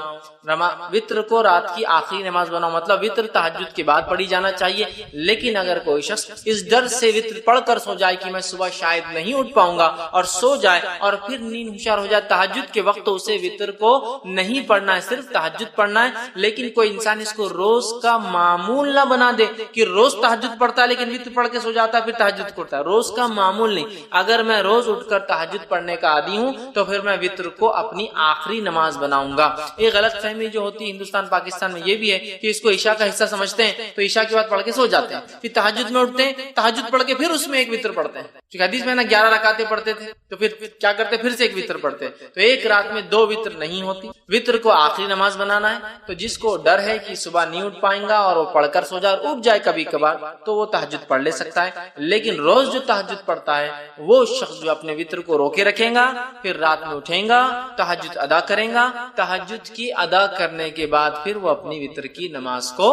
وطر کو رات کی آخری نماز بناؤ، مطلب وطر تہجد کے بعد پڑھی جانا چاہیے۔ لیکن اگر کوئی شخص اس ڈر سے وطر پڑھ کر سو جائے کہ میں صبح شاید نہیں اٹھ پاؤں گا اور سو جائے اور پھر نیند ہوشیار ہو جائے تہجد کے وقت، تو اسے وطر کو نہیں پڑھنا ہے، صرف تہجد پڑھنا ہے۔ لیکن کوئی انسان اس کو روز کا معمول نہ بنا دے کہ روز تہجد پڑھتا ہے لیکن وطر پڑھ کے سو جاتا ہے پھر تہجد کرتا ہے، روز کا معمول نہیں۔ اگر میں روز اٹھ کر تہجد پڑھنے کا عادی ہوں تو پھر میں وطر کو اپنی آخری نماز بناؤں گا۔ یہ غلط فہمی جو ہوتی ہے ہندوستان پاکستان میں یہ بھی ہے کہ اس کو عشاء کا حصہ سمجھتے ہیں تو عشاء کے بعد پڑھ کے سو جاتے ہیں، پھر تہجد میں اٹھتے ہیں، تہجد پڑھ کے پھر اس میں ایک وطر پڑھتے ہیں۔ کیونکہ حدیث میں نا 11 رکعتیں پڑھتے تھے تو پھر کیا کرتے پھر سے ایک وطر پڑھتے ہیں۔ تو ایک رات میں دو وطر نہیں ہوتی، وطر کو آخری نماز بنانا ہے۔ تو جس کو ڈر ہے کہ صبح نہیں اٹھ پائیں گا اور وہ پڑھ کر سو جائے اور اٹھ جائے کبھی کبھار تو وہ تہجد پڑھ لے سکتا ہے۔ لیکن روز جو تہجد پڑھتا ہے وہ شخص جو اپنے وطر کو روکے رکھے گا، پھر رات میں اٹھیں گا، تہجد ادا کریں گا، تہجد کی ادا کرنے کے بعد پھر وہ اپنی وطر کی نماز کو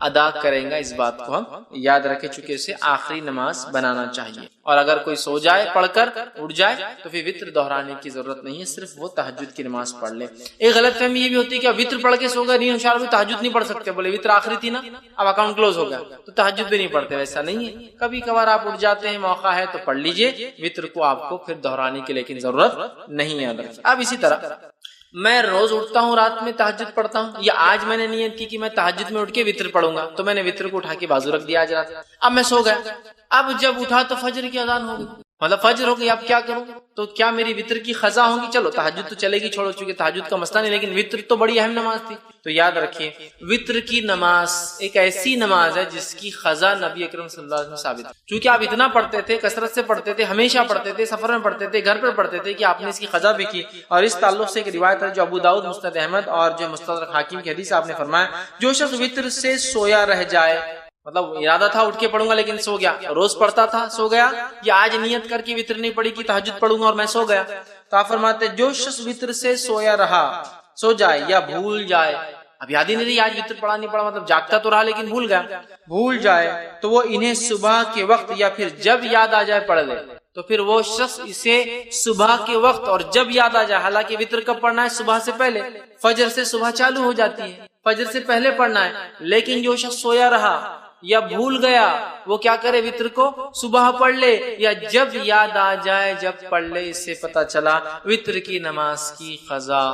ادا کریں گا۔ اس بات کو ہم یاد رکھیں چونکہ اسے آخری نماز بنانا چاہیے۔ اور اگر کوئی سو جائے پڑھ کر اٹھ جائے تو پھر وطر دہرانے کی ضرورت نہیں ہے، صرف وہ تہجد کی نماز پڑھ لے۔ ایک غلط فہمی یہ بھی ہوتی ہے کہ وطر پڑھ کے سو گئے نیند ہوشیار ہوئی تہجد نہیں پڑھ سکتے، بولے وطر آخری تھی نا اب اکاؤنٹ کلوز ہو گیا تو تہجد بھی نہیں پڑھتے، ویسا نہیں ہے۔ کبھی کبھار آپ اٹھ جاتے ہیں، موقع ہے تو پڑھ لیجئے، وطر کو آپ کو پھر دہرانے کی لیکن ضرورت نہیں ہے۔ اب اسی طرح میں روز اٹھتا ہوں رات میں تہجد پڑھتا ہوں، یا آج میں نے نیت کی کہ میں تہجد میں اٹھ کے وطر پڑھوں گا تو میں نے وطر کو اٹھا کے بازو رکھ دیا آج رات، اب میں سو گیا، اب جب اٹھا تو فجر کی اذان ہو گئی، مطلب فجر ہو گئی، اب کیا کروں؟ تو کیا میری وطر کی قضا ہوگی؟ چلو تہجد تو چلے گی، چھوڑو چونکہ تہجد کا مسئلہ نہیں، لیکن وطر تو بڑی اہم نماز تھی۔ تو یاد رکھیے وطر کی نماز ایک ایسی نماز ہے جس کی قضا نبی اکرم صلی اللہ علیہ وسلم ثابت ہے، چونکہ آپ اتنا پڑھتے تھے، کثرت سے پڑھتے تھے، ہمیشہ پڑھتے تھے، سفر میں پڑھتے تھے، گھر پر پڑھتے تھے کہ آپ نے اس کی قضا بھی کی۔ اور اس تعلق سے ایک روایت ہے جو ابو داؤد مسند احمد اور جو مستدرک حاکم کی حدیث آپ نے فرمایا جو شخص وطر سے سویا رہ جائے، مطلب ارادہ تھا اٹھ کے پڑھوں گا لیکن سو گیا، روز پڑھتا تھا سو گیا، یا آج نیت کر کے وطر نہیں پڑھی کہ تہجد پڑھوں گا اور میں سو گیا، تو آپ فرماتے جو شخص وطر سے سویا رہا، سو جائے یا بھول جائے، اب یاد ہی نہیں رہی آج وطر پڑھا نہیں پڑھا، مطلب جاگتا تو رہا لیکن بھول گیا، بھول جائے تو وہ انہیں صبح کے وقت یا پھر جب یاد آ جائے پڑھ لے۔ تو پھر وہ شخص اسے صبح کے وقت اور جب یاد آ جائے، حالانکہ وطر کب پڑھنا ہے؟ صبح سے پہلے، فجر سے صبح چالو ہو جاتی ہے، فجر سے پہلے پڑھنا ہے، لیکن جو شخص سویا رہا یا بھول گیا وہ کیا کرے؟ وطر کو صبح پڑھ لے یا جب یاد آ جائے جب پڑھ لے۔ اس سے پتہ چلا وطر کی نماز کی قضا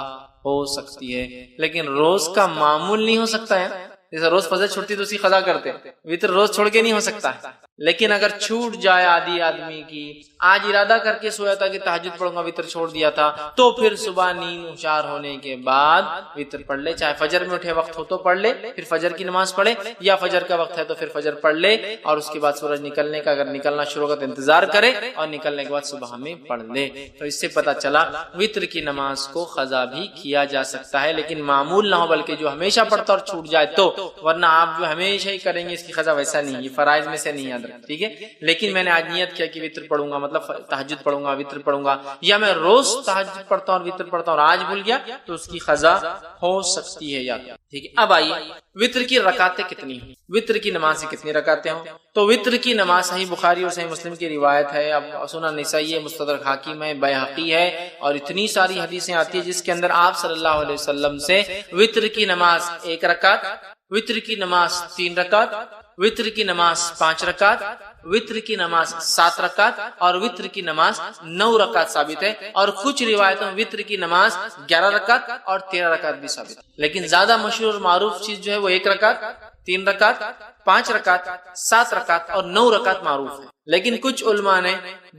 ہو سکتی ہے، لیکن روز کا معمول نہیں ہو سکتا ہے۔ جیسے روز فجر چھوٹتی تو اسی قضا کرتے، وطر روز چھوڑ کے نہیں ہو سکتا ہے۔ لیکن اگر چھوٹ جائے آدھی آدمی کی، آج ارادہ کر کے سویا تھا کہ تہجد پڑھوں گا، وطر چھوڑ دیا تھا، تو پھر صبح نیند ہوشیار ہونے کے بعد وطر پڑھ لے، چاہے فجر میں اٹھے وقت ہو تو پڑھ لے، پھر فجر کی نماز پڑھے، یا فجر کا وقت ہے تو پھر فجر پڑھ لے، اور اس کے بعد سورج نکلنے کا اگر نکلنا شروع ہوگا تو انتظار کرے، اور نکلنے کے بعد صبح میں پڑھ لے۔ تو اس سے پتہ چلا وطر کی نماز کو قضا بھی کیا جا سکتا ہے، لیکن معمول نہ ہو بلکہ جو ہمیشہ پڑھتا اور چھوٹ جائے تو، ورنہ آپ جو ہمیشہ ہی کریں گے اس کی قضا ویسا نہیں، یہ فرائض میں سے نہیں یاد رکھ، ٹھیک ہے۔ لیکن میں نے آج نیت کیا کہ وطر پڑھوں گا، مطلب تہجد پڑھوں گا، وطر پڑھوں گا، یا میں روز تہجد پڑھتا ہوں اور وطر پڑھتا ہوں اور آج بھول گیا تو اس کی قضا ہو سکتی ہے یاد، ٹھیک ہے۔ اب آئیے وطر کی رکعتیں کتنی ہیں، وطر کی نماز سے کتنی رکعتیں ہوں؟ تو وطر کی نماز صحیح بخاری اور صحیح مسلم کی روایت ہے، اب سنن نسائی ہے، مستدرک حاکم ہے، بیہقی ہے، اور اتنی ساری حدیثیں آتی ہیں جس کے اندر آپ صلی اللہ علیہ وسلم سے وطر کی نماز 1 رکعت، وطر کی نماز 3 رکعت، وطر کی نماز 5 رکعت، وطر کی نماز 7 رکعت اور وطر کی نماز 9 رکعت ثابت ہے، اور کچھ روایتوں میں وطر کی نماز 11 رکعت اور 13 رکعت بھی ثابت ہے، لیکن زیادہ مشہور اور معروف چیز جو ہے وہ 1 رکعت 3 رکعت 5 رکعت 7 رکعت اور 9 رکعت معروف ہے، لیکن کچھ علماء نے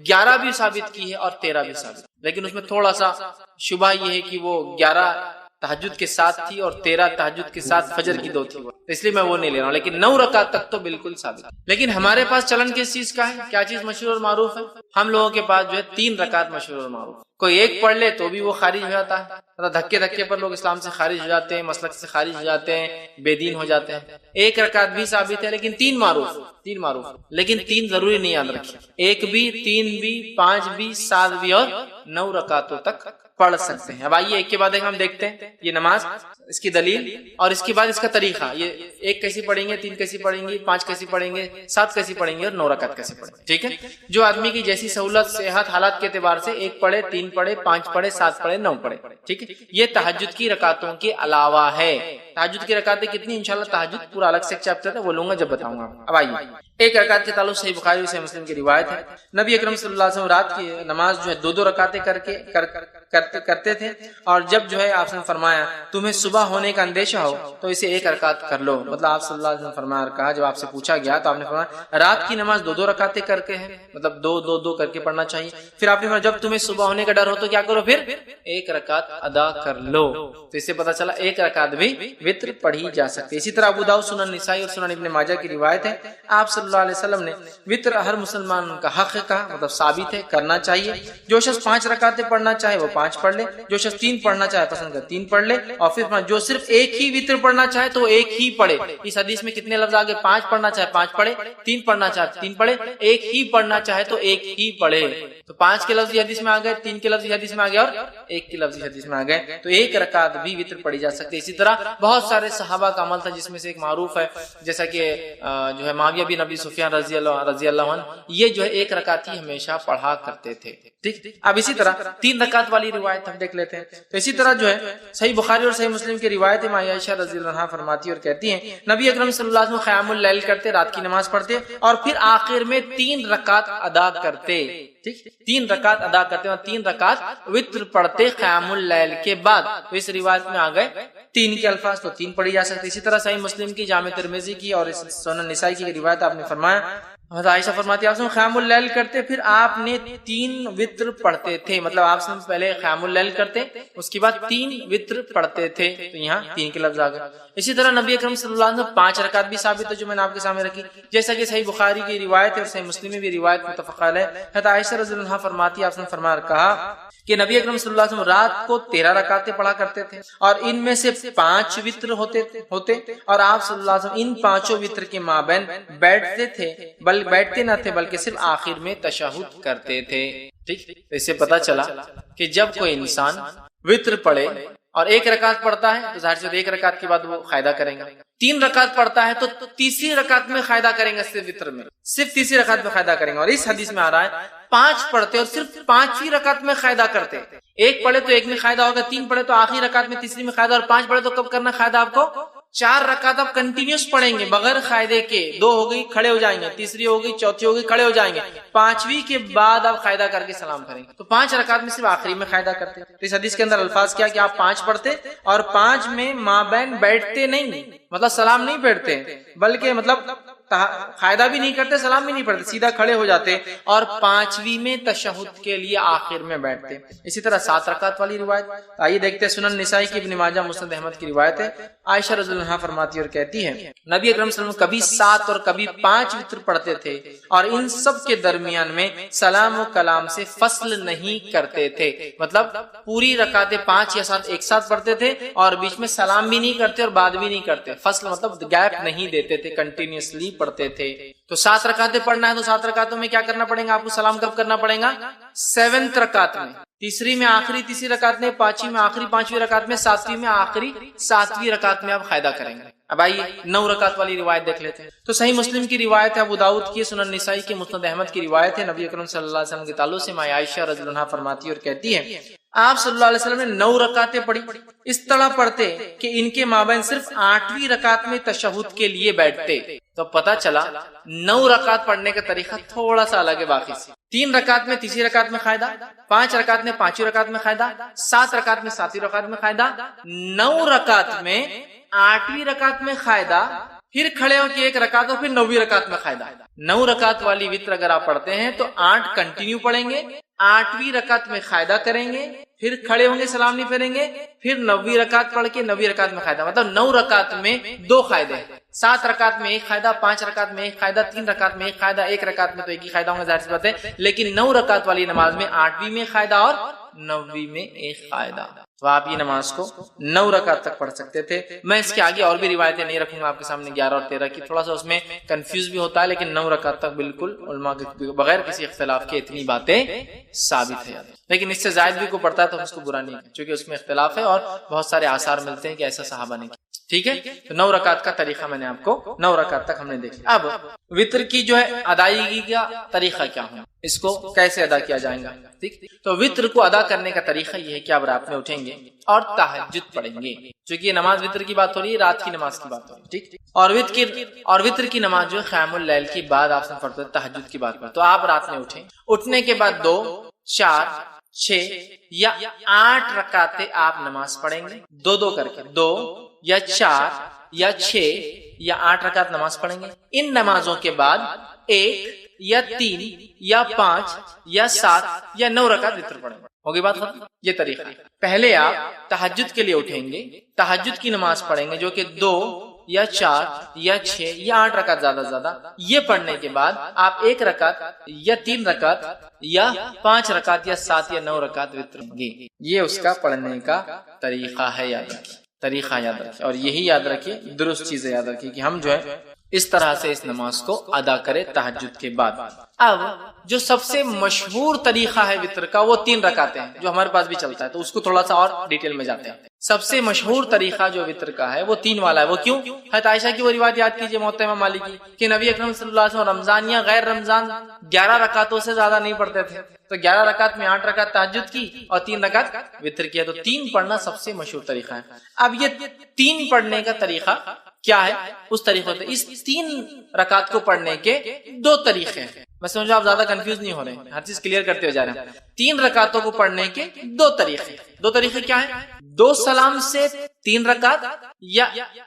11 بھی ثابت کی ہے اور 13 بھی ثابت، لیکن اس میں تھوڑا سا شبہ یہ ہے کہ وہ 11 تہجد کے ساتھ تھی اور 13 تہجد کے ساتھ فجر کی 2 تھی، اس لیے میں وہ نہیں لے رہا ہوں، لیکن 9 رکعت تک تو بالکل ثابت۔ لیکن ہمارے پاس چلن کس چیز کا ہے، کیا چیز مشہور اور معروف ہے؟ ہم لوگوں کے پاس جو ہے 3 رکعت مشہور اور معروف، کوئی ایک پڑھ لے تو بھی وہ خارج ہو جاتا ہے، مطلب دھکے دھکے پر لوگ اسلام سے خارج ہو جاتے ہیں، مسلک سے خارج ہو جاتے ہیں، بے دین ہو جاتے ہیں۔ 1 رکعت بھی ثابت ہے، لیکن 3 معروف، لیکن 3 ضروری نہیں یاد رکھیں، 1 بھی 3 بھی 5 بھی 7 بھی اور 9 رکعتوں تک پڑھ سکتے ہیں۔ اب آئیے ایک کے بعد ایک ہم دیکھتے ہیں یہ نماز، اس کی دلیل اور اس کے بعد اس کا طریقہ، یہ 1 کیسی پڑھیں گے، 3 کیسی پڑھیں گے، 5 کیسی پڑھیں گے، 7 کیسی پڑھیں گے اور 9 رکعت کیسی پڑھیں گے، ٹھیک ہے؟ جو آدمی کی جیسی سہولت، صحت، حالات کے اعتبار سے 1 پڑھے، 3 پڑھے، 5 پڑھے، 7 پڑھے، 9 پڑھے، ٹھیک ہے؟ یہ تہجد کی رکعتوں کے علاوہ ہے۔ تہجد کی رکعتیں کتنی؟ انشاءاللہ تہجد پورا الگ سے ایک چیپٹر ہے، وہ لوں گا جب بتاؤں گا۔ اب آئیے 1 رکعت کے تعلق صحیح بخاری اور صحیح مسلم کی روایت ہے، نبی اکرم صلی اللہ علیہ وسلم رات کی نماز جو ہے 2 رکعتیں کرتے تھے، اور جب جو ہے آپ نے فرمایا تمہیں صبح ہونے کا اندیشہ ہو تو اسے 1 رکعت کر لو، مطلب آپ صلی اللہ علیہ وسلم فرمایا، کہا جب آپ سے پوچھا گیا تو آپ نے فرمایا رات کی نماز 2 رکعتیں کر کے ہے، مطلب 2 کر کے پڑھنا چاہیے۔ پھر آپ نے فرمایا جب تمہیں صبح ہونے کا ڈر ہو تو کیا کرو، پھر 1 رکعت ادا کر لو، تو اس سے پتہ چلا 1 رکعت بھی وتر پڑھی جا سکتی ہے۔ اسی طرح ابو داؤد، سنن نسائی اور سنن ابن ماجہ کی روایت ہے، آپ صلی اللہ علیہ وسلم نے وتر ہر مسلمان کا حق کہا، مطلب ثابت ہے، کرنا چاہیے۔ جو شخص 5 رکعتیں پڑھنا چاہے وہ 5 پڑھ لے، جو شخص 3 پڑھنا چاہے پسند کر 3 پڑھ لے، اور پھر جو صرف 1 ہی وتر پڑھنا چاہے تو 1 ہی پڑھے۔ اس حدیث میں کتنے لفظ آگے؟ 5 پڑھنا چاہے 5 پڑھے، 3 پڑھنا چاہے 3 پڑھے، 1 ہی پڑھنا چاہے تو 1 ہی پڑھے۔ تو 5 کے لفظ حدیث میں آ گئے، 3 کے لفظ حدیث میں آ گئے اور 1 کے لفظ حدیث میں آ گئے، تو 1 رکعت بھی وتر پڑھی جا سکتی ہے۔ اسی طرح بہت سارے صحابہ کا عمل تھا، جس میں سے ایک معروف ہے جیسا کہ جو ہے معاویہ بن ابی سفیان رضی اللہ عنہ، یہ جو ہے 1 رکعت ہی ہمیشہ پڑھا کرتے تھے، ٹھیک۔ اب اسی طرح 3 رکعت والی روایت ہم دیکھ لیتے ہیں، تو اسی طرح جو ہے صحیح بخاری اور صحیح مسلم کی روایت ہے، ماں عائشہ رضی اللہ عنہا فرماتی اور کہتی ہیں نبی اکرم صلی اللہ علیہ وسلم قیام اللیل کرتے، رات کی نماز پڑھتے اور پھر آخر میں 3 رکعت ادا کرتے، ٹھیک، 3 رکعت ادا کرتے اور 3 رکعت وتر پڑھتے قیام اللیل کے بعد۔ تو اس روایت میں آ گئے 3 کے الفاظ، تو 3 پڑھی جا سکتی۔ اسی طرح صحیح مسلم کی، جامع ترمذی کی اور سنن نسائی کی روایت آپ نے فرمایا، حضرت عائشہ فرماتی آپ قیام اللیل کرتے پھر آپ نے 3 وتر پڑھتے تھے، مطلب آپ سے پہلے قیام اللیل کرتے اس کے بعد 3 وتر پڑھتے تھے، تو یہاں 3 کے لفظ آ گئے۔ اسی طرح نبی اکرم صلی اللہ علیہ وسلم 5 رکعت بھی ثابت ہے، جو میں نے آپ کے سامنے رکھی، جیسا کہ صحیح بخاری کی روایت ہے اور صحیح مسلم میں بھی روایت متفق علیہ۔ حضرت عائشہ رضی اللہ عنہا فرماتی آپ نے فرمایا کہا کہ نبی اکرم صلی اللہ علیہ وسلم رات کو 13 رکعتیں پڑھا کرتے تھے اور ان میں سے 5 وتر ہوتے اور آپ صلی اللہ علیہ وسلم ان 5 وتر کے مابین بیٹھتے نہ تھے بلکہ صرف آخر میں تشہد کرتے تھے، ٹھیک۔ اس سے پتہ چلا کہ جب کوئی انسان وتر پڑھے اور 1 رکعت پڑھتا ہے تو ظاہر سے 1 رکعت کے بعد وہ قاعدہ کریں گا، 3 رکعت پڑھتا ہے تو تیسری رکعت میں قاعدہ کریں گا، صرف وتر میں صرف تیسری رکعت میں قاعدہ کریں گا۔ اور اس حدیث میں آ رہا ہے 5 پڑھتے اور صرف 5ویں رکعت میں قاعدہ کرتے، 1 پڑھے تو 1 میں قاعدہ ہوگا، 3 پڑھے تو آخری رکعت میں تیسری میں قاعدہ، اور 5 پڑھے تو کب کرنا قاعدہ آپ کو؟ 4 رکعت آپ کنٹینیوس پڑھیں گے بغیر قاعدے کے، 2 ہو گئی کھڑے ہو جائیں گے، تیسری ہو گئی، چوتھی ہو گئی کھڑے ہو جائیں گے، 5ویں کے بعد آپ قاعدہ کر کے سلام کریں گے، تو 5 رکعت میں صرف آخری میں قاعدہ کرتے۔ تو اس حدیث کے اندر الفاظ کیا کہ آپ 5 پڑھتے اور 5 میں مابین بیٹھتے نہیں، مطلب سلام نہیں پڑھتے بلکہ مطلب قاعدہ بھی نہیں کرتے، سلام بھی نہیں پڑھتے، سیدھا کھڑے ہو جاتے اور 5ویں میں تشہد کے لیے آخر میں بیٹھتے۔ اسی طرح 7 رکعت والی روایت آئیے دیکھتے ہیں، سنن نسائی کی، ابن ماجہ، مسند احمد کی روایت ہے، عائشہ رضی اللہ عنہا فرماتی اور کہتی ہے نبی اکرم صلی اللہ علیہ وسلم کبھی 7 اور کبھی 5 وتر پڑھتے تھے اور ان سب کے درمیان میں سلام و کلام سے فصل نہیں کرتے تھے، مطلب پوری رکعتیں 5 یا 7 ایک ساتھ پڑھتے تھے اور بیچ میں سلام بھی نہیں کرتے اور بعد بھی نہیں کرتے، فصل مطلب گیپ نہیں دیتے تھے، کنٹینیوسلی پڑھتے تھے۔ تو 7 رکعتیں پڑھنا ہے تو 7 رکعتوں میں کیا کرنا پڑے گا آپ کو؟ سلام کب کرنا پڑے گا؟ 7ویں رکعت میں، تیسری میں آخری تیسری رکعت میں، 5ویں میں آخری 5ویں رکعت میں، 7ویں میں آخری 7ویں رکعت میں آپ قاعدہ کریں گے۔ اب آئیے 9 رکعت والی روایت دیکھ لیتے ہیں، تو صحیح مسلم کی روایت ہے، ابو داؤد کی، سنن نسائی کی، مسند احمد کی روایت ہے، نبی اکرم صلی اللہ علیہ وسلم کے تعلق سے ماں عائشہ رضی اللہ عنہا فرماتی اور کہتی ہے آپ صلی اللہ علیہ وسلم نے 9 رکعتیں پڑھی، اس طرح پڑھتے کہ ان کے مابین صرف 8ویں رکعت میں تشہد کے لیے بیٹھتے۔ تو پتہ چلا 9 رکعت پڑھنے کا طریقہ تھوڑا سا الگ ہے باقی سے، 3 رکعت میں تیسری رکعت میں قاعدہ، 5 رکعت میں 5ویں رکعت میں قاعدہ، 7 رکعت میں 7ویں رکعت میں قاعدہ، 9 رکعت میں 8ویں رکعت میں قاعدہ، پھر کھڑے ہو کے ایک رکعت اور پھر 9ویں رکعت میں قاعدہ. 9 رکعت والی وتر اگر آپ پڑھتے ہیں تو 8 کنٹینیو پڑھیں گے, 8ویں رکعت میں قاعدہ کریں گے, پھر کھڑے ہوں گے, سلام نہیں پھیریں گے, پھر 9ویں رکعت پڑھ کے 9ویں رکعت میں قاعدہ. مطلب 9 رکعت میں 2 قاعدے, 7 رکعت میں ایک قاعدہ, 5 رکعت میں ایک قاعدہ, 3 رکعت میں ایک قاعدہ, 1 رکعت میں تو ایک ہی قاعدہ ہوں گا, ظاہر سی بات ہے. لیکن 9 رکعت والی نماز میں 8ویں میں قاعدہ اور 9ویں میں ایک قاعدہ. تو آپ یہ نماز کو 9 رکعت تک پڑھ سکتے تھے. میں اس کے آگے اور بھی روایتیں نہیں رکھوں گا آپ کے سامنے, 11 اور 13 کی, تھوڑا سا اس میں کنفیوز بھی ہوتا ہے, لیکن 9 رکعت تک بالکل علماء کے بغیر کسی اختلاف کے اتنی باتیں ثابت ہے. لیکن اس سے زائد بھی کو پڑھتا ہے تو اس کو برا نہیں ہے, کیونکہ اس میں اختلاف ہے اور بہت سارے آثار ملتے ہیں کہ ایسا صحابہ نے کیا. ٹھیک ہے, تو 9 رکعت کا طریقہ میں نے آپ کو 9 رکعت تک ہم نے دیکھا. اب وتر کی جو ہے ادائیگی کا طریقہ کیا ہو, اس کو کیسے ادا کیا جائے گا. ٹھیک, تو وتر کو ادا کرنے کا طریقہ یہ ہے کہ آپ رات میں اٹھیں گے اور تہجد پڑھیں گے, چونکہ یہ نماز وتر کی بات ہو رہی ہے, رات کی نماز کی بات ہو رہی ہے. ٹھیک, اور وتر کی نماز جو ہے قیام اللیل کی بعد آپ سے پڑھتے ہیں, تہجد کی بات پر. تو آپ رات میں اٹھیں, اٹھنے کے بعد 2, 4, 6 یا 8 رکعتیں آپ نماز پڑھیں گے, 2 کر کے 2 یا 4 یا 6 یا 8 رکعت نماز پڑھیں گے. ان نمازوں کے بعد 1 یا 3 یا 5 یا 7 یا 9 رکعت وتر پڑھیں گے. ہوگی بات ختم. یہ طریقہ, پہلے آپ تہجد کے لیے اٹھیں گے, تہجد کی نماز پڑھیں گے جو کہ 2 یا 4 یا 6 یا 8 رکعت زیادہ سے زیادہ. یہ پڑھنے کے بعد آپ 1 رکعت یا 3 رکعت یا 5 رکعت یا 7 یا 9 رکعت وتر پڑھیں گے. یہ اس کا پڑھنے کا طریقہ ہے. یاد رکھیں, طریقہ یاد رکھیں, اور یہی یاد رکھیں, درست چیزیں یاد رکھیں کہ ہم جو ہے اس طرح سے اس نماز کو ادا کرے تہجد کے بعد. اب جو سب سے مشہور طریقہ ہے وتر کا وہ 3 رکعتیں ہیں, جو ہمارے پاس بھی چلتا ہے, تو اس کو تھوڑا سا اور ڈیٹیل میں جاتے ہیں. سب سے مشہور طریقہ جو وتر کا ہے وہ 3 والا ہے. وہ کیوں؟ حضرت عائشہ کی وہ روایت یاد کیجئے موطا امام مالک کی, کہ نبی اکرم صلی اللہ علیہ وسلم رمضان یا غیر رمضان 11 رکعتوں سے زیادہ نہیں پڑھتے تھے. تو 11 رکعت میں 8 رکعت تہجد کی اور 3 رکعت وتر کیا. تو 3 پڑھنا سب سے مشہور طریقہ ہے. اب یہ 3 پڑھنے کا طریقہ کیا ہے, اس طریقے سے اس 3 رکعت کو پڑھنے کے 2 طریقے ہیں. میں سمجھو آپ زیادہ کنفیوز نہیں ہو رہے ہیں, ہر چیز کلیئر کرتے ہو جا رہے ہیں. 3 رکعتوں کو پڑھنے کے 2 طریقے. 2 طریقے کیا ہیں؟ 2 سلام سے 3 رکعت یا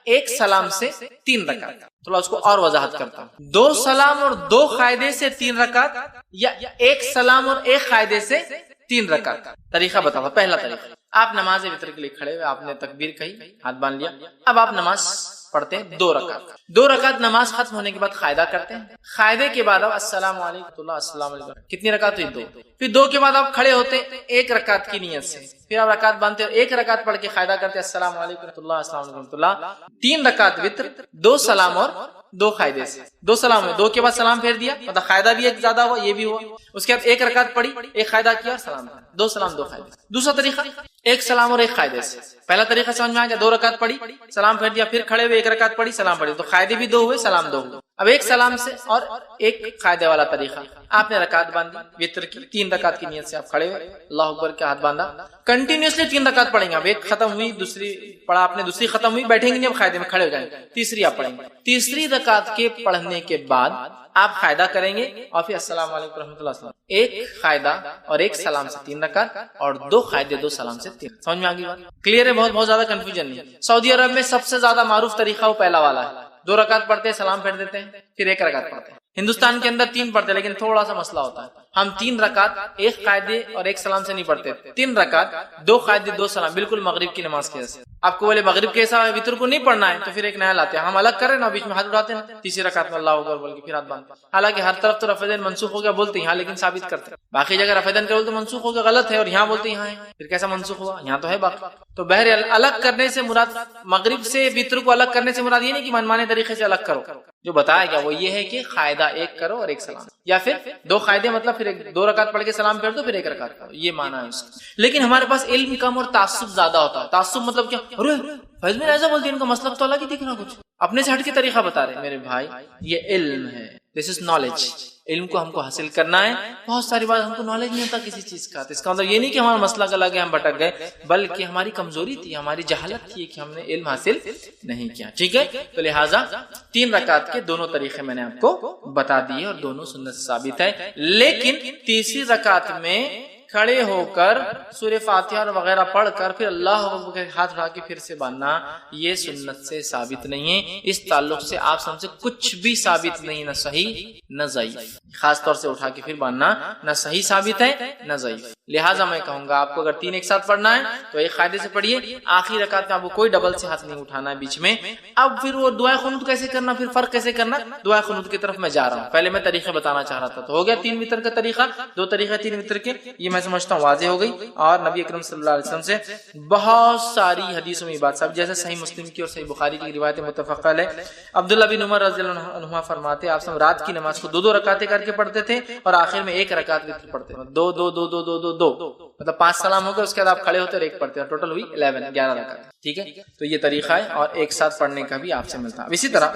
1 سلام سے 3 رکعت. تھوڑا اس کو اور وضاحت کرتا ہوں. 2 سلام اور 2 قاعدے سے 3 رکعت یا 1 سلام اور 1 قاعدے سے 3 رکعت. طریقہ بتاؤ. پہلا طریقہ, آپ نماز وتر کے لیے کھڑے ہوئے, آپ نے تکبیر کہی, ہاتھ باندھ لیا, اب آپ نماز پڑھتے ہیں 2 رکعت. 2 رکعت نماز ختم ہونے کے بعد قاعدہ کرتے ہیں. قاعدے کے بعد آپ السلام علیکم اللہ, السلام علیکم. کتنی رکعت ہوئی؟ 2. پھر 2 کے بعد آپ کھڑے ہوتے ہیں 1 رکعت کی نیت سے, پھر آپ رکعت باندھتے ہیں, 1 رکعت پڑھ کے قاعدہ کرتے ہیں السلام علیکم اللہ, السلام علیکم اللہ. 3 رکعت وتر, 2 سلام اور 2 قاعدے سے. 2 سلام ہوئے, 2 کے بعد سلام پھیر دیا, مطلب قاعدہ بھی ایک زیادہ ہوا, یہ بھی ہوا. اس کے بعد 1 رکعت پڑھی, 1 قاعدہ کیا, سلام, 2 سلام 2 قاعدے. دوسرا طریقہ 1 سلام اور 1 قاعدے سے. پہلا طریقہ سمجھ میں آ گیا, 2 رکعت پڑھی, سلام پھیر دیا, پھر کھڑے ہوئے 1 رکعت پڑھی, سلام پڑھی, تو قاعدے بھی 2 ہوئے, سلام 2 ہوئے. اب 1 سلام سے اور 1 قاعدے والا طریقہ, آپ نے رکعت باندھی وتر کی, 3 رکعت کی نیت سے آپ کھڑے ہوئے, اللہ اکبر کے ہاتھ باندھا, کنٹینیوسلی 3 رکعت پڑھیں گے. اب 1 ختم ہوئی, دوسری پڑھا آپ نے, دوسری ختم ہوئی, بیٹھیں گے نہیں, اب قاعدے میں کھڑے ہو جائیں گے, تیسری آپ پڑھیں گے. تیسری رکعت کے پڑھنے کے بعد آپ قاعدہ کریں گے اور پھر السلام علیکم رحمۃ اللہ وسلم. 1 قاعدہ اور 1 سلام سے 3 رکعت اور 2 قاعدے 2 سلام سے 3. سمجھ میں آ گئی بات؟ کلیئر ہے, بہت زیادہ کنفیوژن نہیں. سعودی عرب میں سب سے زیادہ معروف طریقہ وہ پہلا والا ہے. 2 رکعت پڑھتے ہیں, سلام پھیر دیتے ہیں, پھر 1 رکعت پڑھتے ہیں. ہندوستان کے اندر 3 پڑھتے ہیں, لیکن تھوڑا سا مسئلہ ہوتا ہے. ہم 3 رکعت 1 قاعدے اور 1 سلام سے نہیں پڑھتے, 3 رکعت 2 قاعدے 2 سلام, بالکل مغرب کی نماز کے جیسے. آپ کو بولے مغرب کے ایسا وتر کو نہیں پڑھنا ہے, تو پھر ایک نیا لاتے ہیں, ہم الگ کر رہے ہیں نا, بیچ میں ہاتھ اٹھاتے ہیں, تیسری رکعت میں اللہ اکبر بول کے پھر ہاتھ باندھتے ہیں. حالانکہ ہر طرف تو رفع دین منسوخ ہو گیا بولتے ہیں یہاں, لیکن ثابت کرتے ہیں. باقی جگہ رفع دین کرو تو منسوخ ہو گیا, غلط ہے, اور یہاں بولتے ہیں یہاں ہے, پھر کیسا منسوخ ہوا؟ یہاں تو ہے باقی. تو بہرحال الگ کرنے سے مراد, مغرب سے وتر کو الگ کرنے سے مراد یہ نہیں کہ منمانے طریقے سے الگ کرو. جو بتایا گیا وہ یہ ہے کہ قاعدہ 1 کرو اور 1 سلام, یا پھر 2 قاعدے, مطلب پھر 2 رکعت پڑھ کے سلام پھیر دو, پھر 1 رکعت کرو, یہ معنی ہے اس کا. لیکن ہمارے پاس علم کم اور تعصب زیادہ ہوتا ہے. تعصب مطلب کیا, ارے فیض میں ایسا بولتے ہیں, ان کا مسئلہ تو الگ ہی دکھ رہا, کچھ اپنے سے ہٹ کے طریقہ بتا رہے ہیں. میرے بھائی یہ علم ہے, دس از نالج. علم کو ہم کو حاصل کرنا ہے. بہت ساری بات ہم کو نالج نہیں ہوتا کسی چیز کا, تو اس کا مطلب یہ نہیں کہ ہمارا مسئلہ الگ ہے, ہم بھٹک گئے, بلکہ ہماری کمزوری تھی, ہماری جہالت تھی کہ ہم نے علم حاصل نہیں کیا. ٹھیک ہے, تو لہٰذا 3 رکعت کے دونوں طریقے میں نے آپ کو بتا دیے, اور دونوں سنت سے ثابت ہے. لیکن تیسری رکعت میں کھڑے ہو کر سورہ فاتحہ اور وغیرہ پڑھ کر پھر اللہ اکبر کے ہاتھ اٹھا کے پھر سے باندھنا، یہ سنت سے ثابت نہیں ہے۔ اس تعلق سے آپ سب سے کچھ بھی ثابت نہیں، نہ صحیح نہ ضعیف۔ خاص طور سے اٹھا کے پھر باندھنا نہ صحیح ثابت ہے نہ ضعیف۔ لہٰذا میں کہوں گا آپ کو اگر 3 ایک ساتھ پڑھنا ہے تو ایک قاعدے سے پڑھیے، آخری رکعت میں آپ کو کوئی ڈبل سے ہاتھ نہیں اٹھانا ہے بیچ میں۔ اب پھر وہ دعائے قنوت کیسے کرنا، پھر فرق کیسے کرنا، دعائے قنوت کی طرف میں جا رہا ہوں۔ پہلے میں طریقے بتانا چاہ رہا تھا، تو ہو گیا 3 وتر کا طریقہ، 2 طریقے 3 وتر کے، یہ میں سمجھتا ہوں واضح ہو گئی۔ اور نبی اکرم صلی اللہ علیہ وسلم سے بہت ساری حدیثوں میں بات صاحب، جیسے صحیح مسلم کی اور صحیح بخاری کی روایت متفق علیہ، عبداللہ بن عمر رضی اللہ عنہما فرماتے آپ سب رات کی نماز کو 2 رکعتیں کر کے پڑھتے تھے اور آخر میں 1 رکعت وتر پڑھتے تھے، 2 2 2 2 2 2 2 مطلب 5 سلام ہو گئے، اس کے بعد آپ کھڑے ہوتے اور 1 پڑھتے ہیں، ٹوٹل ہوئی 11 رکعت۔ ٹھیک ہے، تو یہ طریقہ ہے اور ایک ساتھ پڑھنے کا بھی آپ سے ملتا ہے۔ اسی طرح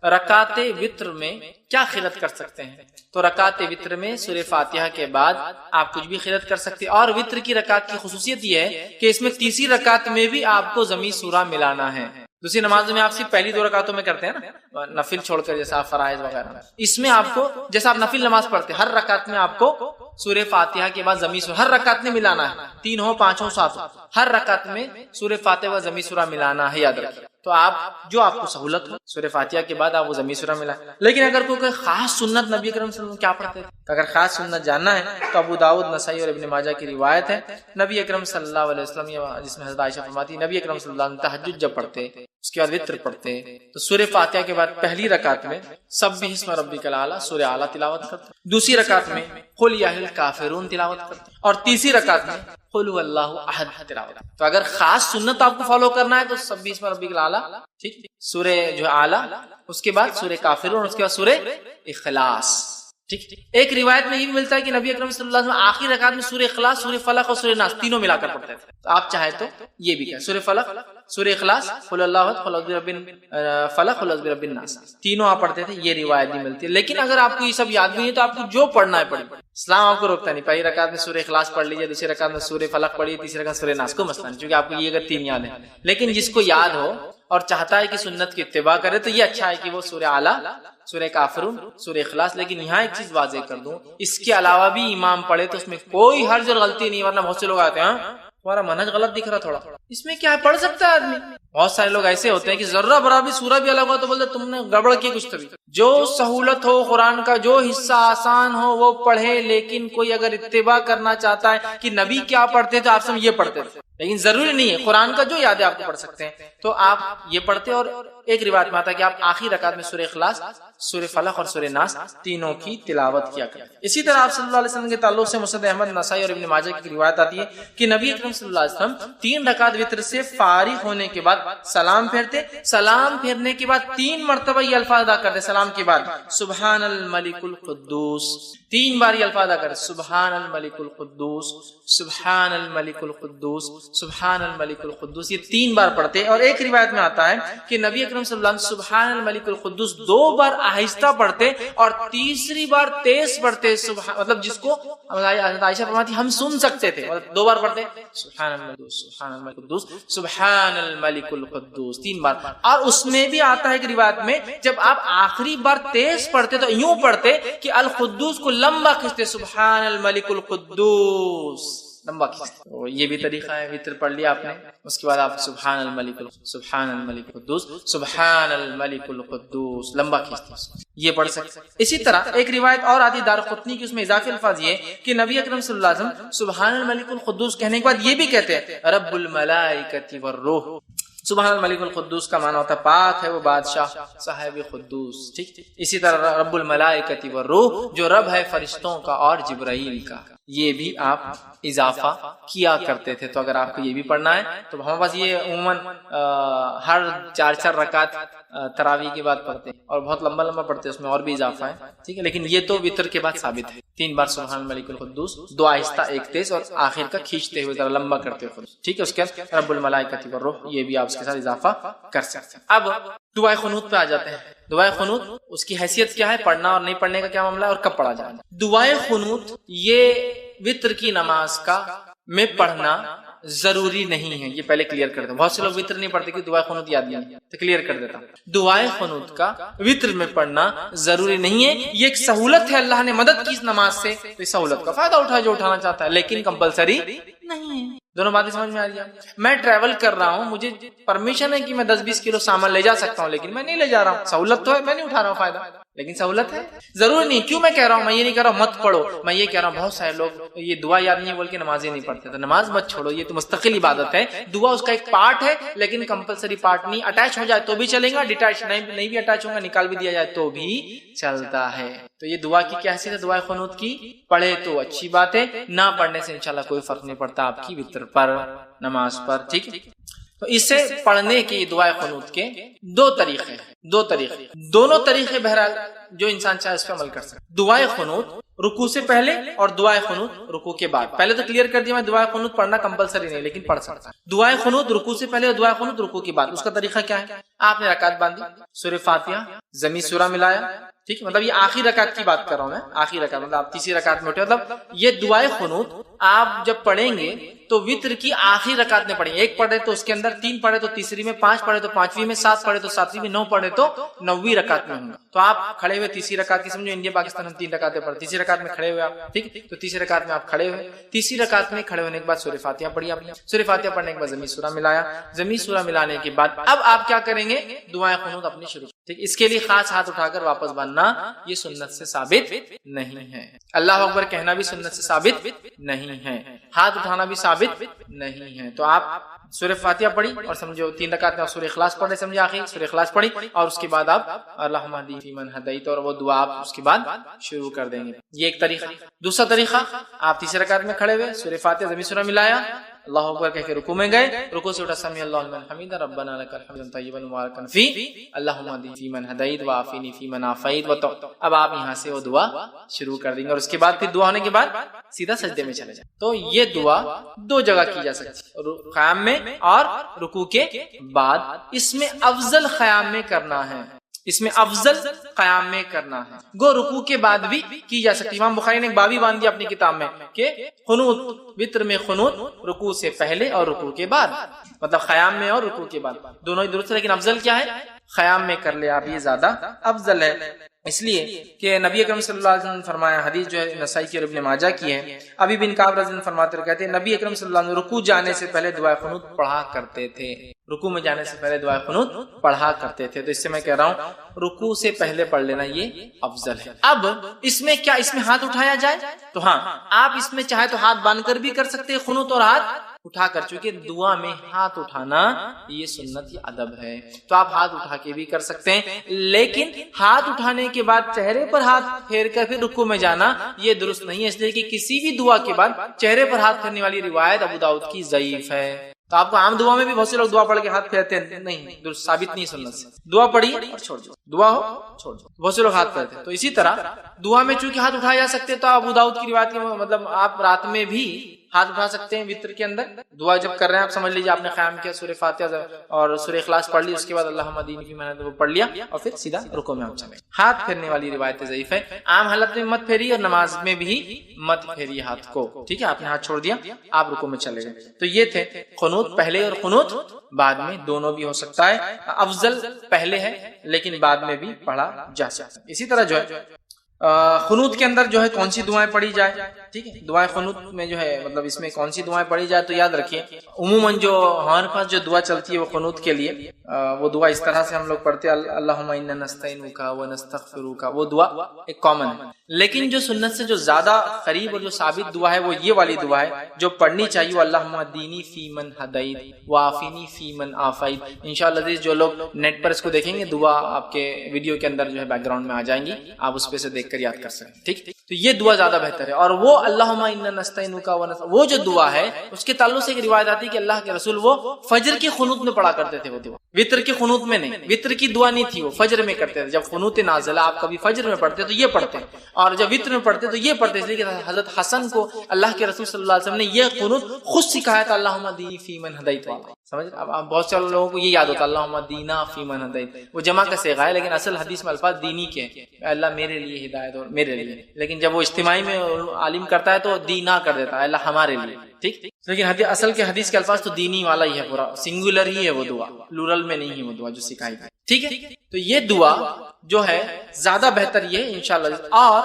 رکعت وتر میں کیا خلت کر سکتے ہیں، تو رکعت وتر میں سورہ فاتحہ کے بعد آپ کچھ بھی خلت کر سکتے ہیں، اور وتر کی رکعت کی خصوصیت یہ ہے کہ اس میں تیسری رکعت میں بھی آپ کو ضمی سورہ ملانا ہے۔ دوسری نماز میں آپ صرف پہلی 2 رکعتوں میں کرتے ہیں نا، نفل چھوڑ کر، جیسا فرائض وغیرہ، اس میں آپ کو جیسا آپ نفل نماز پڑھتے ہیں ہر رکعت میں آپ کو سورہ فاتحہ کے بعد ضمی سورہ ہر رکعت میں ملانا ہے، 3 ہو 5 ہو 7 ہو، ہر رکعت میں سورہ فاتحہ و ضمی سورہ ملانا ہے، یاد رکھیں۔ تو آپ جو آپ کو سہولت ہو سورہ فاتحہ کے بعد آپ وہ ضمی سورہ ملائیں۔ لیکن اگر کوئی خاص سنت نبی کریم صلی اللہ علیہ وسلم کیا پڑھتے تھے، تو اگر خاص سنت جاننا ہے تو ابو داؤد، نسائی اور ابن ماجہ کی روایت ہے، نبی اکرم صلی اللہ علیہ وسلم، جس میں حضرت عائشہ فرماتی ہے نبی اکرم صلی اللہ علیہ وسلم تہجد جب پڑھتے اس کے بعد وتر پڑھتے تو سورہ فاتحہ کے بعد پہلی رکعت میں سبح اسم ربک الاعلی سورہ اعلیٰ تلاوت کرتے، دوسری رکعت میں قل یا اہل الکافرون تلاوت کرتے، اور تیسری رکعت میں قل هو اللہ احد تلاوت۔ تو اگر خاص سنت آپ کو فالو کرنا ہے تو سبح اسم ربک الاعلی، ٹھیک، سورہ جو اعلیٰ، اس کے بعد سورہ کافرون، اس کے بعد سورہ اخلاص۔ ٹھیک، ایک روایت میں یہ بھی ملتا ہے کہ نبی اکرم صلی اللہ علیہ وسلم آخری رکعت میں سورہ اخلاص، سورہ فلق اور سورہ ناس تینوں ملا کر پڑھتے تھے۔ تو آپ چاہیں تو یہ بھی کہیں سورہ فلق، سورہ اخلاص، قل اللہ احد، قل اعوذ برب فلق، قل اعوذ برب الناس، تینوں آپ پڑھتے تھے، یہ روایت بھی ملتی ہے۔ لیکن اگر آپ کو یہ سب یاد بھی ہے تو آپ کو جو پڑھنا ہے پڑھیے، اسلام آپ کو روکتا نہیں، پہلی رکعت میں سورہ اخلاص پڑھ لیجیے، دوسری رکعت میں سورہ فلق پڑھیے، تیسری رکعت سورہ ناس، کو مسئلہ نہیں، کیونکہ آپ کو یہ اگر 3 یاد ہیں۔ لیکن جس کو یاد ہو اور چاہتا ہے کہ سنت کی اتباع کرے تو یہ اچھا ہے کہ وہ سورہ اعلیٰ، سورہ کافرون، سورہ اخلاص۔ لیکن یہاں ایک چیز واضح کر دوں، اس کے علاوہ بھی امام پڑھے تو اس میں کوئی حرج اور غلطی نہیں، ورنہ بہت سے لوگ آتے ہیں تمہارا منہج غلط دکھ رہا، تھوڑا اس میں کیا ہے، پڑھ سکتا ہے آدمی۔ بہت سارے لوگ ایسے ہوتے ہیں کہ ذرہ برابر سورہ بھی الگ ہوا تو بولتے تم نے گڑبڑ کی کچھ طبیعت۔ جو سہولت ہو قرآن کا، جو حصہ آسان ہو وہ پڑھے، لیکن کوئی اگر اتباع کرنا چاہتا ہے کہ نبی کیا پڑھتے تھے آپ سب یہ پڑھتے تھے، لیکن ضروری نہیں ہے، قرآن کا جو یاد ہے آپ کو پڑھ سکتے ہیں تو آپ یہ پڑھتے۔ اور ایک روایت میں آتا ہے کہ آپ آخری رکعت میں سورہ اخلاص، سورہ فلق اور سورہ ناس تینوں کی تلاوت کیا کریں۔ اسی طرح آپ صلی اللہ علیہ وسلم کے تعلق سے مسند احمد، نسائی اور ابن ماجہ کی روایت آتی ہے کہ نبی اکرم صلی اللہ علیہ وسلم 3 رکعت وتر سے فارغ ہونے کے بعد سلام پھیرتے، سلام پھیرنے کے بعد 3 مرتبہ یہ الفاظ ادا کرتے، سلام کے بعد سبحان الملک القدوس، 3 بار یہ الفاظ ادا کرتے، سبحان الملک القدوس، سبحان الملک القدوس، سبحان الملک القدوس، یہ 3 بار پڑھتے۔ اور ایک روایت میں آتا ہے کہ نبی اکرم صلی اللہ علیہ وسلم سبحان الملک القدوس 2 بار آہستہ پڑھتے اور تیسری بار تیز پڑھتے، مطلب جس کو عائشہ فرماتی ہم سن سکتے تھے، مطلب 2 بار پڑھتے سبحان الملک، سبحان الملک القدوس، سبحان الملک القدوس 3 بار۔ اور اس میں بھی آتا ہے کہ روایت میں جب آپ آخری بار تیز پڑھتے تو یوں پڑھتے کہ القدوس کو لمبا کھینچتے، سبحان الملک القدوس لمبا کھینچتے۔ یہ بھی طریقہ ہے، وتر پڑھ لیا آپ نے، اس کے بعد آپ سبحان الملک، سبحان الملک القدوس، سبحان الملک القدوس لمبا کھینچتے، یہ پڑھ سکتے۔ اسی طرح ایک روایت اور آتی دارقطنی کی، اس میں اضافی الفاظ یہ کہ نبی اکرم صلی اللہ علیہ وسلم سبحان الملک القدوس کہنے کے بعد یہ بھی کہتے ہیں رب الملائکۃ والروح۔ سبحان الملک القدوس کا معنی ہوتا ہے پاک ہے وہ بادشاہ صاحب قدوس، ٹھیک۔ اسی طرح رب الملائکۃ والروح جو رب ہے فرشتوں کا اور جبرائیل کا، یہ بھی آپ اضافہ کیا کرتے تھے۔ تو اگر آپ کو یہ بھی پڑھنا ہے تو ہمارے پاس یہ عموماً ہر 4 رکعت تراویح کے بعد پڑھتے ہیں اور بہت لمبا لمبا پڑھتے ہیں، اس میں اور بھی اضافہ ہے، ٹھیک ہے۔ لیکن یہ تو وتر کے بعد ثابت ہے، 3 بار سبحان الملک القدوس، 2 آہستہ 1 تیز، اور آخر کا کھینچتے ہوئے ذرا لمبا کرتے ہوئے، ٹھیک ہے۔ اس کے بعد رب الملائکۃ والروح یہ بھی آپ اس کے ساتھ اضافہ کر سکتے ہیں۔ اب دعائے قنوت پہ آ جاتے ہیں۔ دعائے قنوت اس کی حیثیت کیا ہے، پڑھنا اور نہیں پڑھنے کا کیا معاملہ ہے، اور کب پڑھا جائے۔ دعائے قنوت یہ وتر کی نماز کا میں پڑھنا ضروری نہیں ہے، یہ پہلے کلیئر کر دیں. بہت سے لوگ وطر نہیں پڑھتے کہ دعائے قنوت یاد نہیں ہے، تو کلیئر کر دیتا ہوں. دعائے قنوت کا وطر میں پڑھنا ضروری نہیں ہے، یہ ایک سہولت ہے، اللہ نے مدد کی اس نماز سے، تو اس سہولت کا فائدہ اٹھائے جو اٹھانا چاہتا ہے، لیکن کمپلسری نہیں ہے. دونوں باتیں سمجھ میں آ رہی ہیں؟ میں ٹریول کر رہا ہوں، مجھے پرمیشن ہے کہ میں 10-20 کلو سامان لے جا سکتا ہوں، لیکن میں نہیں لے جا رہا ہوں. سہولت تو ہے، میں نہیں اٹھا رہا ہوں فائدہ، لیکن سہولت ہے. ضروری نہیں. کیوں میں کہہ رہا ہوں؟ میں یہ نہیں کہہ رہا ہوں مت پڑھو، میں یہ کہہ رہا ہوں بہت سارے لوگ یہ دعا یاد نہیں بول کے نماز ہی نہیں پڑھتے، تو نماز مت چھوڑو، یہ تو مستقل عبادت ہے. دعا اس کا ایک پارٹ ہے، لیکن کمپلسری پارٹ نہیں. اٹیچ ہو جائے تو بھی چلے گا، ڈیٹیچ نہیں بھی اٹیچ ہوگا، نکال بھی دیا جائے تو بھی چلتا ہے. تو یہ دعا کی کیا حیثیت ہے؟ دعائے قنوت کی پڑھے تو اچھی بات ہے، نہ پڑھنے سے انشاءاللہ کوئی فرق نہیں پڑتا آپ کی وتر پر، نماز پر. ٹھیک ہے، تو اسے پڑھنے کی دعائے قنوت کے دو طریقے، دونوں طریقے بہرحال جو انسان چاہے اس پہ عمل کر سکتا. دعائے قنوت رکوع سے پہلے اور دعائے قنوت رکوع کے بعد. پہلے تو کلیئر کر دیا میں دعائے قنوت پڑھنا کمپلسری نہیں، لیکن پڑھ سکتا. دعائے قنوت رکوع سے پہلے اور دعائے قنوت رکوع کے بعد. اس کا طریقہ کیا ہے؟ آپ نے رکعت باندھی، سورہ فاتحہ ضمی سورہ ملایا. ٹھیک ہے، مطلب یہ آخری رکعت کی بات کر رہا ہوں میں، آخری رکعت مطلب آپ تیسری رکعت میں اٹھے. مطلب یہ دعائے قنوت آپ جب پڑھیں گے تو وتر کی آخری رکعت میں پڑھیں گے. ایک پڑھے تو اس کے اندر 3 پڑھے تو تیسری میں، 5 پڑھے تو 5ویں میں، 7 پڑھے تو 7ویں میں، 9 پڑھے تو 9ویں رکعت میں ہوں گا. تو آپ کھڑے ہوئے تیسری رکعت کی، سمجھو انڈیا پاکستان ہم 3 رکعتیں پڑھتے، تیسری رکعت میں کھڑے ہوئے آپ. ٹھیک، تو تیسری رکعت میں آپ کھڑے ہوئے، تیسری رکعت میں کھڑے ہونے کے بعد سورہ فاتحہ پڑھی آپ نے. سورہ فاتحہ پڑھنے کے بعد ضمی سورہ ملایا. ضمی سورہ ملانے کے بعد اب آپ کیا کریں گے؟ دعائے قنوت اپنی شروع. ٹھیک، اس کے لیے خاص ہاتھ اٹھا کر واپس باندھنا یہ سنت سے ثابت نہیں ہے. اللہ اکبر کہنا بھی سنت سے ثابت نہیں ہے، ہاتھ اٹھانا بھی ثابت نہیں ہے. تو آپ سورہ فاتحہ پڑھی اور سمجھو 3 رکعت میں سورہ اخلاص پڑھے، سمجھے آخری سورہ اخلاص پڑھی، اور اس کے بعد آپ اللہم اہدنی فیمن ہدیت اور وہ دعا آپ اس کے بعد شروع کر دیں گے. یہ ایک طریقہ. دوسرا طریقہ، آپ تیسری رکعت میں کھڑے ہوئے، سورہ فاتحہ ضمی سورہ ملایا، اللہ اکبر کہہ کے رکوع میں گئے، رکوع سے اٹھا سمیع اللہ لمن حمدہ ربنا لک الحمد طیبا مبارکا فی اللہم اہدنی فیمن ہدیت وعافنی فیمن عافیت اب آپ یہاں سے وہ دعا شروع کر دیں گے، اور اس کے بعد پھر دعا ہونے کے بعد سیدھا سجدے میں چلے جائیں. تو یہ دعا 2 جگہ کی جا سکتی ہے، قیام میں اور رکوع کے بعد. اس میں افضل قیام میں کرنا ہے، اس میں افضل قیام میں کرنا ہے. گو رکوع کے بعد بھی کی جا سکتی. امام بخاری نے ایک باب ہی باندھ دیا اپنی کتاب میں کہ قنوت، وتر میں قنوت رکوع سے پہلے اور رکوع کے بعد، مطلب قیام میں اور رکوع کے بعد دونوں ہی درست ہے، لیکن افضل کیا ہے؟ قیام میں کر لے آپ، یہ زیادہ افضل ہے. اس لیے کہ نبی اکرم صلی اللہ علیہ وسلم نے فرمایا، حدیث جو ہے نسائی کی اور ابن ماجہ کی ہے، ابی بن کعب رضی اللہ عنہ فرماتے ہیں، کہتے ہیں نبی اکرم صلی اللہ علیہ وسلم رکوع جانے سے پہلے دعائے قنوت پڑھا کرتے تھے. رکوع میں جانے سے پہلے دعائے قنوت پڑھا کرتے تھے. تو اس سے میں کہہ رہا ہوں رکوع سے پہلے پڑھ لینا یہ افضل ہے. اب اس میں کیا، اس میں ہاتھ اٹھایا جائے؟ تو ہاں، آپ اس میں چاہے تو ہاتھ باندھ کر بھی کر سکتے ہیں قنوت، اور ہاتھ اٹھا کر، چونکہ دعا میں ہاتھ اٹھانا یہ سنت، یہ ادب ہے، تو آپ ہاتھ اٹھا کے بھی کر سکتے ہیں. لیکن ہاتھ اٹھانے کے بعد چہرے پر ہاتھ پھیر کر پھر رکوع میں جانا یہ درست نہیں ہے، اس لیے کہ کسی بھی دعا کے بعد چہرے پر ہاتھ پھیرنے والی روایت ابو داؤد کی ضعیف ہے. تو آپ کو عام دعا میں بھی بہت سے لوگ دعا پڑھ کے ہاتھ پھیرتے ہیں، نہیں، درست ثابت نہیں سنت سے. دعا پڑھی اور چھوڑ دو، دعا ہو چھوڑ دو، بہت سے لوگ ہاتھ پھیرتے ہیں. تو اسی طرح دعا میں چونکہ ہاتھ اٹھائے جا سکتے، تو ابو داؤد کی روایت کے مطلب آپ رات میں بھی ہاتھ اٹھا سکتے ہیں. وتر کے اندر دعا جب کر رہے ہیں آپ سمجھ لیجیے آپ نے قیام کیا، سورہ فاتحہ اور سورہ اخلاص پڑھ لی، اس کے بعد اللہم اہدنی فیمن ہدیت وہ پڑھ لیا، اور پھر سیدھا رکوع میں آپ چلے. ہاتھ پھیرنے والی روایت ضعیف ہے. عام حالت میں مت پھیری اور نماز میں بھی مت پھیری ہاتھ کو. ٹھیک ہے، آپ نے ہاتھ چھوڑ دیا، آپ رکوع میں چلے گئے. تو یہ تھے قنوت پہلے اور قنوت بعد میں، دونوں بھی ہو سکتا ہے. افضل پہلے ہے لیکن بعد میں بھی پڑھا جا سکتا ہے. اسی طرح جو ہے قنوت کے اندر جو ہے کون سی دعائیں پڑھی جائے. ٹھیک ہے، دعائیں قنوت میں جو ہے مطلب اس میں کون سی دعائیں پڑھی جائے، تو یاد رکھیے عموماً جو ہمارے پاس جو دعا چلتی ہے وہ قنوت کے لیے، وہ دعا اس طرح سے ہم لوگ پڑھتے ہیں، اللہم انا نستعینک ونستغفرک، وہ دعا ایک کامن ہے. لیکن جو سنت سے جو زیادہ قریب اور جو ثابت دعا ہے وہ یہ والی دعا ہے جو پڑھنی چاہیے، وہ اللہم اہدنی فیمن ہدیت وعافنی فیمن عافیت. انشاءاللہ جو لوگ نیٹ پر اس کو دیکھیں گے، دعا آپ کے ویڈیو کے اندر جو ہے بیک گراؤنڈ میں آ جائیں گی، آپ اس پہ سے دیکھ کر یاد کر سکیں. ٹھیک، تو یہ دعا زیادہ بہتر ہے. اور وہ اللہم انا نستعینک وہ جو دعا ہے اس کے تعلق سے ایک روایت آتی ہے کہ اللہ کے رسول وہ فجر کی قنوت میں پڑھا کرتے تھے. وہ دعا وتر کی قنوت میں نہیں، وتر کی دعا نہیں تھی، وہ فجر میں کرتے تھے. جب قنوت نازلہ آپ کبھی فجر میں پڑھتے تو یہ پڑھتے، اور جب وتر میں پڑھتے تو یہ پڑھتے، اس لیے کہ حضرت حسن کو اللہ کے رسول صلی اللہ علیہ وسلم نے یہ قنوت خود سکھایا تھا، اللہم اہدنی فیمن ہدیت والا. سمجھ، اب بہت سے لوگوں کو یہ یاد ہوتا ہے اللہم اہدنا فیمن ہدیت، وہ جمع کا صیغہ ہے، لیکن اصل حدیث میں الفاظ دینی کے ہیں، اللہ میرے لیے ہدایت اور میرے لیے. لیکن جب وہ اجتماعی میں عالم کرتا ہے تو دینا کر دیتا ہے، اللہ ہمارے لیے. ٹھیک. لیکن اصل کے حدیث کے الفاظ تو دینی والا ہی ہے، پورا سنگولر ہی ہے وہ دعا، پلورل میں نہیں ہے وہ دعا جو سکھائی گئی، ٹھیک ہے؟ تو یہ دعا جو ہے زیادہ بہتر یہ ہے انشاءاللہ۔ اور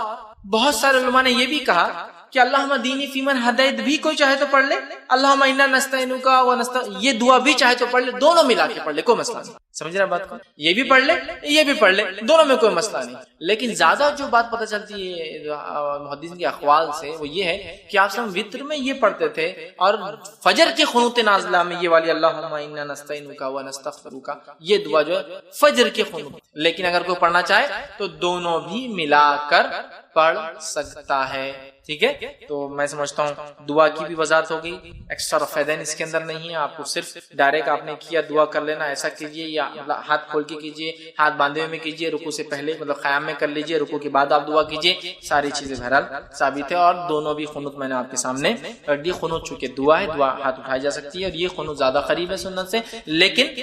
بہت سارے علماء نے یہ بھی کہا کہ اللہم دینی فیمن ہدیت بھی کوئی چاہے تو پڑھ لے، اللہم انا نستعینک و یہ دعا بھی چاہے تو پڑھ لے، دونوں ملا کے پڑھ لے، کوئی مسئلہ نہیں، سمجھ رہے بات کو؟ یہ بھی پڑھ لے یہ بھی پڑھ لے، دونوں میں کوئی مسئلہ نہیں۔ لیکن زیادہ جو بات پتہ چلتی ہے محدثین کے اقوال سے وہ یہ ہے کہ آپ سب وتر میں یہ پڑھتے تھے، اور فجر کے قنوت نازلہ میں یہ والی اللہم انا نستعینک و نستغفرک یہ دعا جو ہے فجر کے قنوت، لیکن اگر کوئی پڑھنا چاہے تو دونوں بھی ملا کر پڑھ سکتا ہے، ٹھیک ہے؟ تو میں سمجھتا ہوں دعا کی بھی وضاحت ہو گئی، ایکسٹرا فائدین اس کے اندر نہیں ہے، آپ کو صرف ڈائریکٹ آپ نے کیا دعا کر لینا، ایسا کیجئے، یا مطلب ہاتھ کھول کے کیجئے، ہاتھ باندھے ہوئے میں کیجئے، رکوع سے پہلے مطلب قیام میں کر لیجئے، رکوع کے بعد آپ دعا کیجئے، ساری چیزیں بہرحال ثابت ہے۔ اور دونوں بھی قنوت میں نے آپ کے سامنے رکھ دی، قنوت چونکہ دعا ہے، دعا ہاتھ اٹھائی جا سکتی ہے، اور یہ قنوت زیادہ قریب ہے سنت سے، لیکن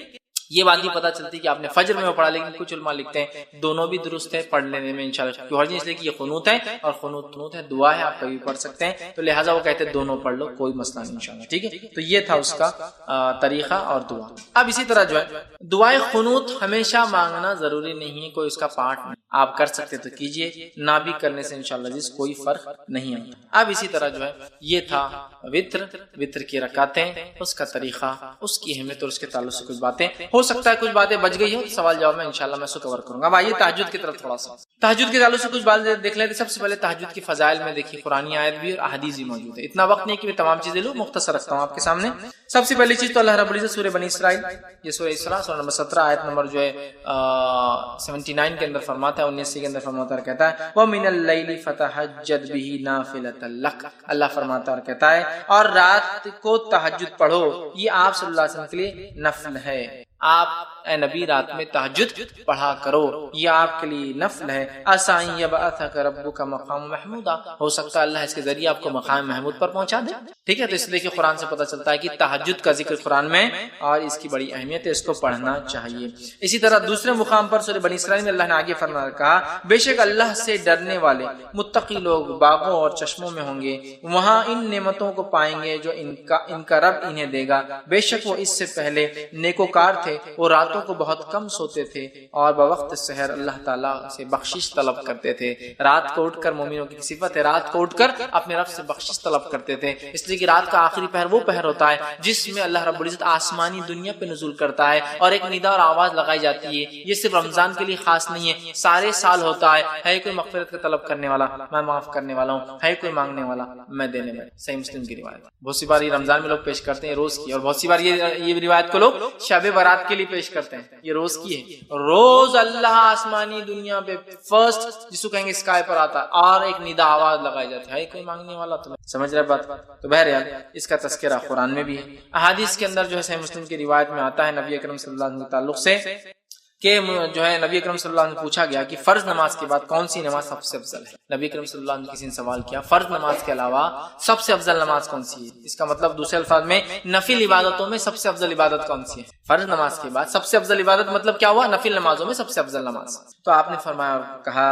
یہ بات بھی پتہ چلتی ہے کہ آپ نے فجر میں پڑھا، لیکن کچھ علماء لکھتے ہیں دونوں بھی درست ہے پڑھ لینے میں انشاءاللہ، کیوں حرج نہیں، اس لیے کہ یہ قنوت ہے اور قنوت ہے، دعا ہے، آپ کبھی پڑھ سکتے ہیں، تو لہٰذا وہ کہتے ہیں دونوں پڑھ لو، کوئی مسئلہ نہیں انشاءاللہ، ٹھیک ہے؟ تو یہ تھا اس کا طریقہ اور دعا۔ اب اسی طرح جو ہے دعائے قنوت ہمیشہ مانگنا ضروری نہیں ہے، کوئی اس کا پارٹ نہیں، آپ کر سکتے تو کیجئے، نہ بھی کرنے سے انشاءاللہ جس کوئی فرق نہیں آتا۔ اب اسی طرح جو ہے یہ تھا وتر کی رکعتیں، اس کا طریقہ، اس کی اہمیت اور اس کے تعلق سے کچھ باتیں، ہو سکتا ہے کچھ باتیں بچ گئی ہو، سوال جواب میں انشاءاللہ میں اس کو کور کروں گا۔ اب آئیے تہجد کی طرف تھوڑا سا، تہجد کے تعلق سے کچھ باتیں دیکھ لیتے۔ سب سے پہلے تہجد کی فضائل میں دیکھیے قرآنی آیت بھی اور احادیث بھی موجود ہے، اتنا وقت نہیں کہ میں تمام چیزیں لوں، مختصر رکھتا ہوں آپ کے سامنے۔ سب سے پہلی چیز تو اللہ رب العزت سورہ بنی اسرائیل، یہ سورہ اسراء سورہ نمبر 17 آیت نمبر جو ہے 79 کے اندر فرماتا ہے، 79 کے اندر فرماتا ہے، کہتا ہے وَمِنَ اللَّيْلِ فَتَهَجَّدْ بِهِ نَافِلَةً لَكَ، اللہ فرماتا اور کہتا ہے اور رات کو تہجد پڑھو، یہ آپ صلی اللہ علیہ وسلم کے لیے نفل ہے، آپ اے نبی رات میں تہجد پڑھا کرو، یہ آپ کے لیے نفل ہے۔ عَسَىٰ أَن يَبْعَثَكَ رَبُّكَ مَقَامًا مَحْمُودًا، ہو سکتا ہے اللہ اس کے ذریعے آپ کو مقام محمود پر پہنچا دے، ٹھیک ہے؟ تو اس لیے کہ قرآن سے پتہ چلتا ہے کہ تہجد کا ذکر قرآن میں اور اس کی بڑی اہمیت ہے، اس کو پڑھنا چاہیے۔ اسی طرح دوسرے مقام پر سورہ بنی اسرائیل میں اللہ نے آگے فرمایا، کہا بے شک اللہ سے ڈرنے والے متقی لوگ باغوں اور چشموں میں ہوں گے، وہاں ان نعمتوں کو پائیں گے جو ان کا رب انہیں دے گا، بے شک وہ اس سے پہلے نیکوکار تھے، وہ راتوں کو بہت کم سوتے تھے اور بوقت سحر اللہ تعالیٰ سے بخشش طلب کرتے تھے۔ رات کو اٹھ کر، مومنوں کی صفت ہے رات کو اٹھ کر اپنے رب سے بخشش طلب کرتے تھے، اس لیے کہ رات کا آخری پہر وہ پہر ہوتا ہے جس میں اللہ رب العزت آسمانی دنیا پہ نزول کرتا ہے، اور ایک ندا اور آواز لگائی جاتی ہے، یہ صرف رمضان کے لیے خاص نہیں ہے، سارے سال ہوتا ہے کوئی مغفرت کا طلب کرنے والا میں معاف کرنے والا ہوں، ہے کوئی مانگنے والا میں دینے والا، صحیح مسلم کی روایت۔ بہت سی بار یہ رمضان میں لوگ پیش کرتے ہیں روز کی، اور بہت سی بار یہ روایت کو لوگ شب برات کے لیے پیش کرتے ہیں، یہ روز کی ہے، روز اللہ آسمانی دنیا پہ فرسٹ جس کو کہیں گے اسکائی پر آتا ہے، اور ایک ندا آواز لگائی جاتی ہے کوئی مانگنے والا، تو سمجھ رہے بات؟ تو بہرحال اس کا تذکرہ قرآن میں بھی ہے، احادیث کے اندر جو ہے صحیح مسلم کی روایت میں آتا ہے نبی اکرم صلی اللہ علیہ وسلم کے تعلق سے کہ جو ہے نبی اکرم صلی اللہ علیہ وسلم نے پوچھا گیا کہ فرض نماز کے بعد کون سی نماز سب سے افضل ہے؟ نبی اکرم صلی اللہ علیہ وسلم نے کسی نے سوال کیا فرض نماز کے علاوہ سب سے افضل نماز کون سی ہے؟ اس کا مطلب دوسرے الفاظ میں نفل عبادتوں میں سب سے افضل عبادت کون سی ہے؟ فرض نماز کے بعد سب سے افضل عبادت مطلب کیا ہوا؟ نفل نمازوں میں سب سے افضل نماز۔ تو آپ نے فرمایا کہا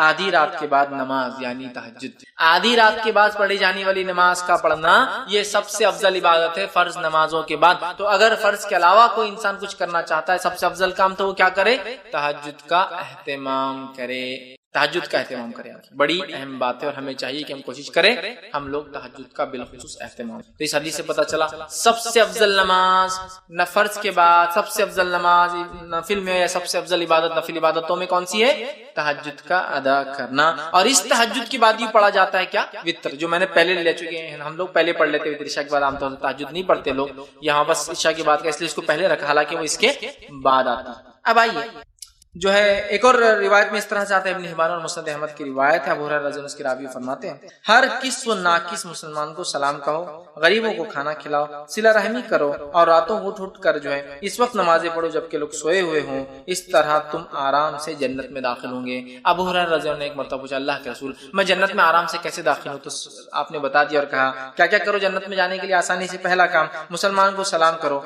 آدھی رات کے بعد نماز یعنی تہجد، آدھی رات کے بعد پڑھی جانے والی نماز کا پڑھنا یہ سب سے افضل عبادت ہے فرض نمازوں کے بعد۔ تو اگر فرض کے علاوہ کوئی انسان کچھ کرنا چاہتا ہے سب سے افضل کام تو وہ کیا کرے؟ تہجد کا اہتمام کرے، تہجد کا اہتمام کرے، بڑی اہم بات ہے اور ہمیں چاہیے کہ ہم کوشش کریں ہم لوگ تہجد کا بالخصوص اہتمام۔ تو اس حدیث سے پتہ چلا سب سے افضل نماز نہ فرض کے بعد سب سے افضل نماز نفل میں یا سب سے افضل عبادت نفل عبادتوں میں کون سی ہے؟ تہجد کا ادا کرنا۔ اور اس تہجد کے بعد ہی پڑھا جاتا ہے کیا؟ وتر، جو میں نے پہلے لے چکے ہیں، ہم لوگ پہلے پڑھ لیتے وتر عشاء کے بعد، عام طور سے تہجد نہیں پڑھتے لوگ، یہاں بس عشاء کے بعد کا اس لیے اس کو پہلے رکھا، حالانکہ وہ اس کے بعد آتا ہے۔ اب آئیے جو ہے ایک اور روایت میں اس طرح سے آتا ہے، ابن حبان اور مسند احمد کی روایت ہے، ابو ہریرہ رضی اللہ عنہ اس کی راوی فرماتے ہیں ہر کس و ناکس مسلمان کو سلام کہو، غریبوں کو کھانا کھلاؤ، صلہ رحمی کرو، اور راتوں اٹھ اٹھ کر جو ہے اس وقت نمازیں پڑھو جبکہ لوگ سوئے ہوئے ہوں، اس طرح تم آرام سے جنت میں داخل ہوں گے۔ ابو ہریرہ رضی اللہ عنہ نے ایک مرتبہ پوچھا اللہ کے رسول میں جنت میں آرام سے کیسے داخل ہوں؟ تو آپ نے بتا دیا اور کہا کیا کیا کرو جنت میں جانے کے لیے؟ آسانی سے پہلا کام مسلمان کو سلام کرو،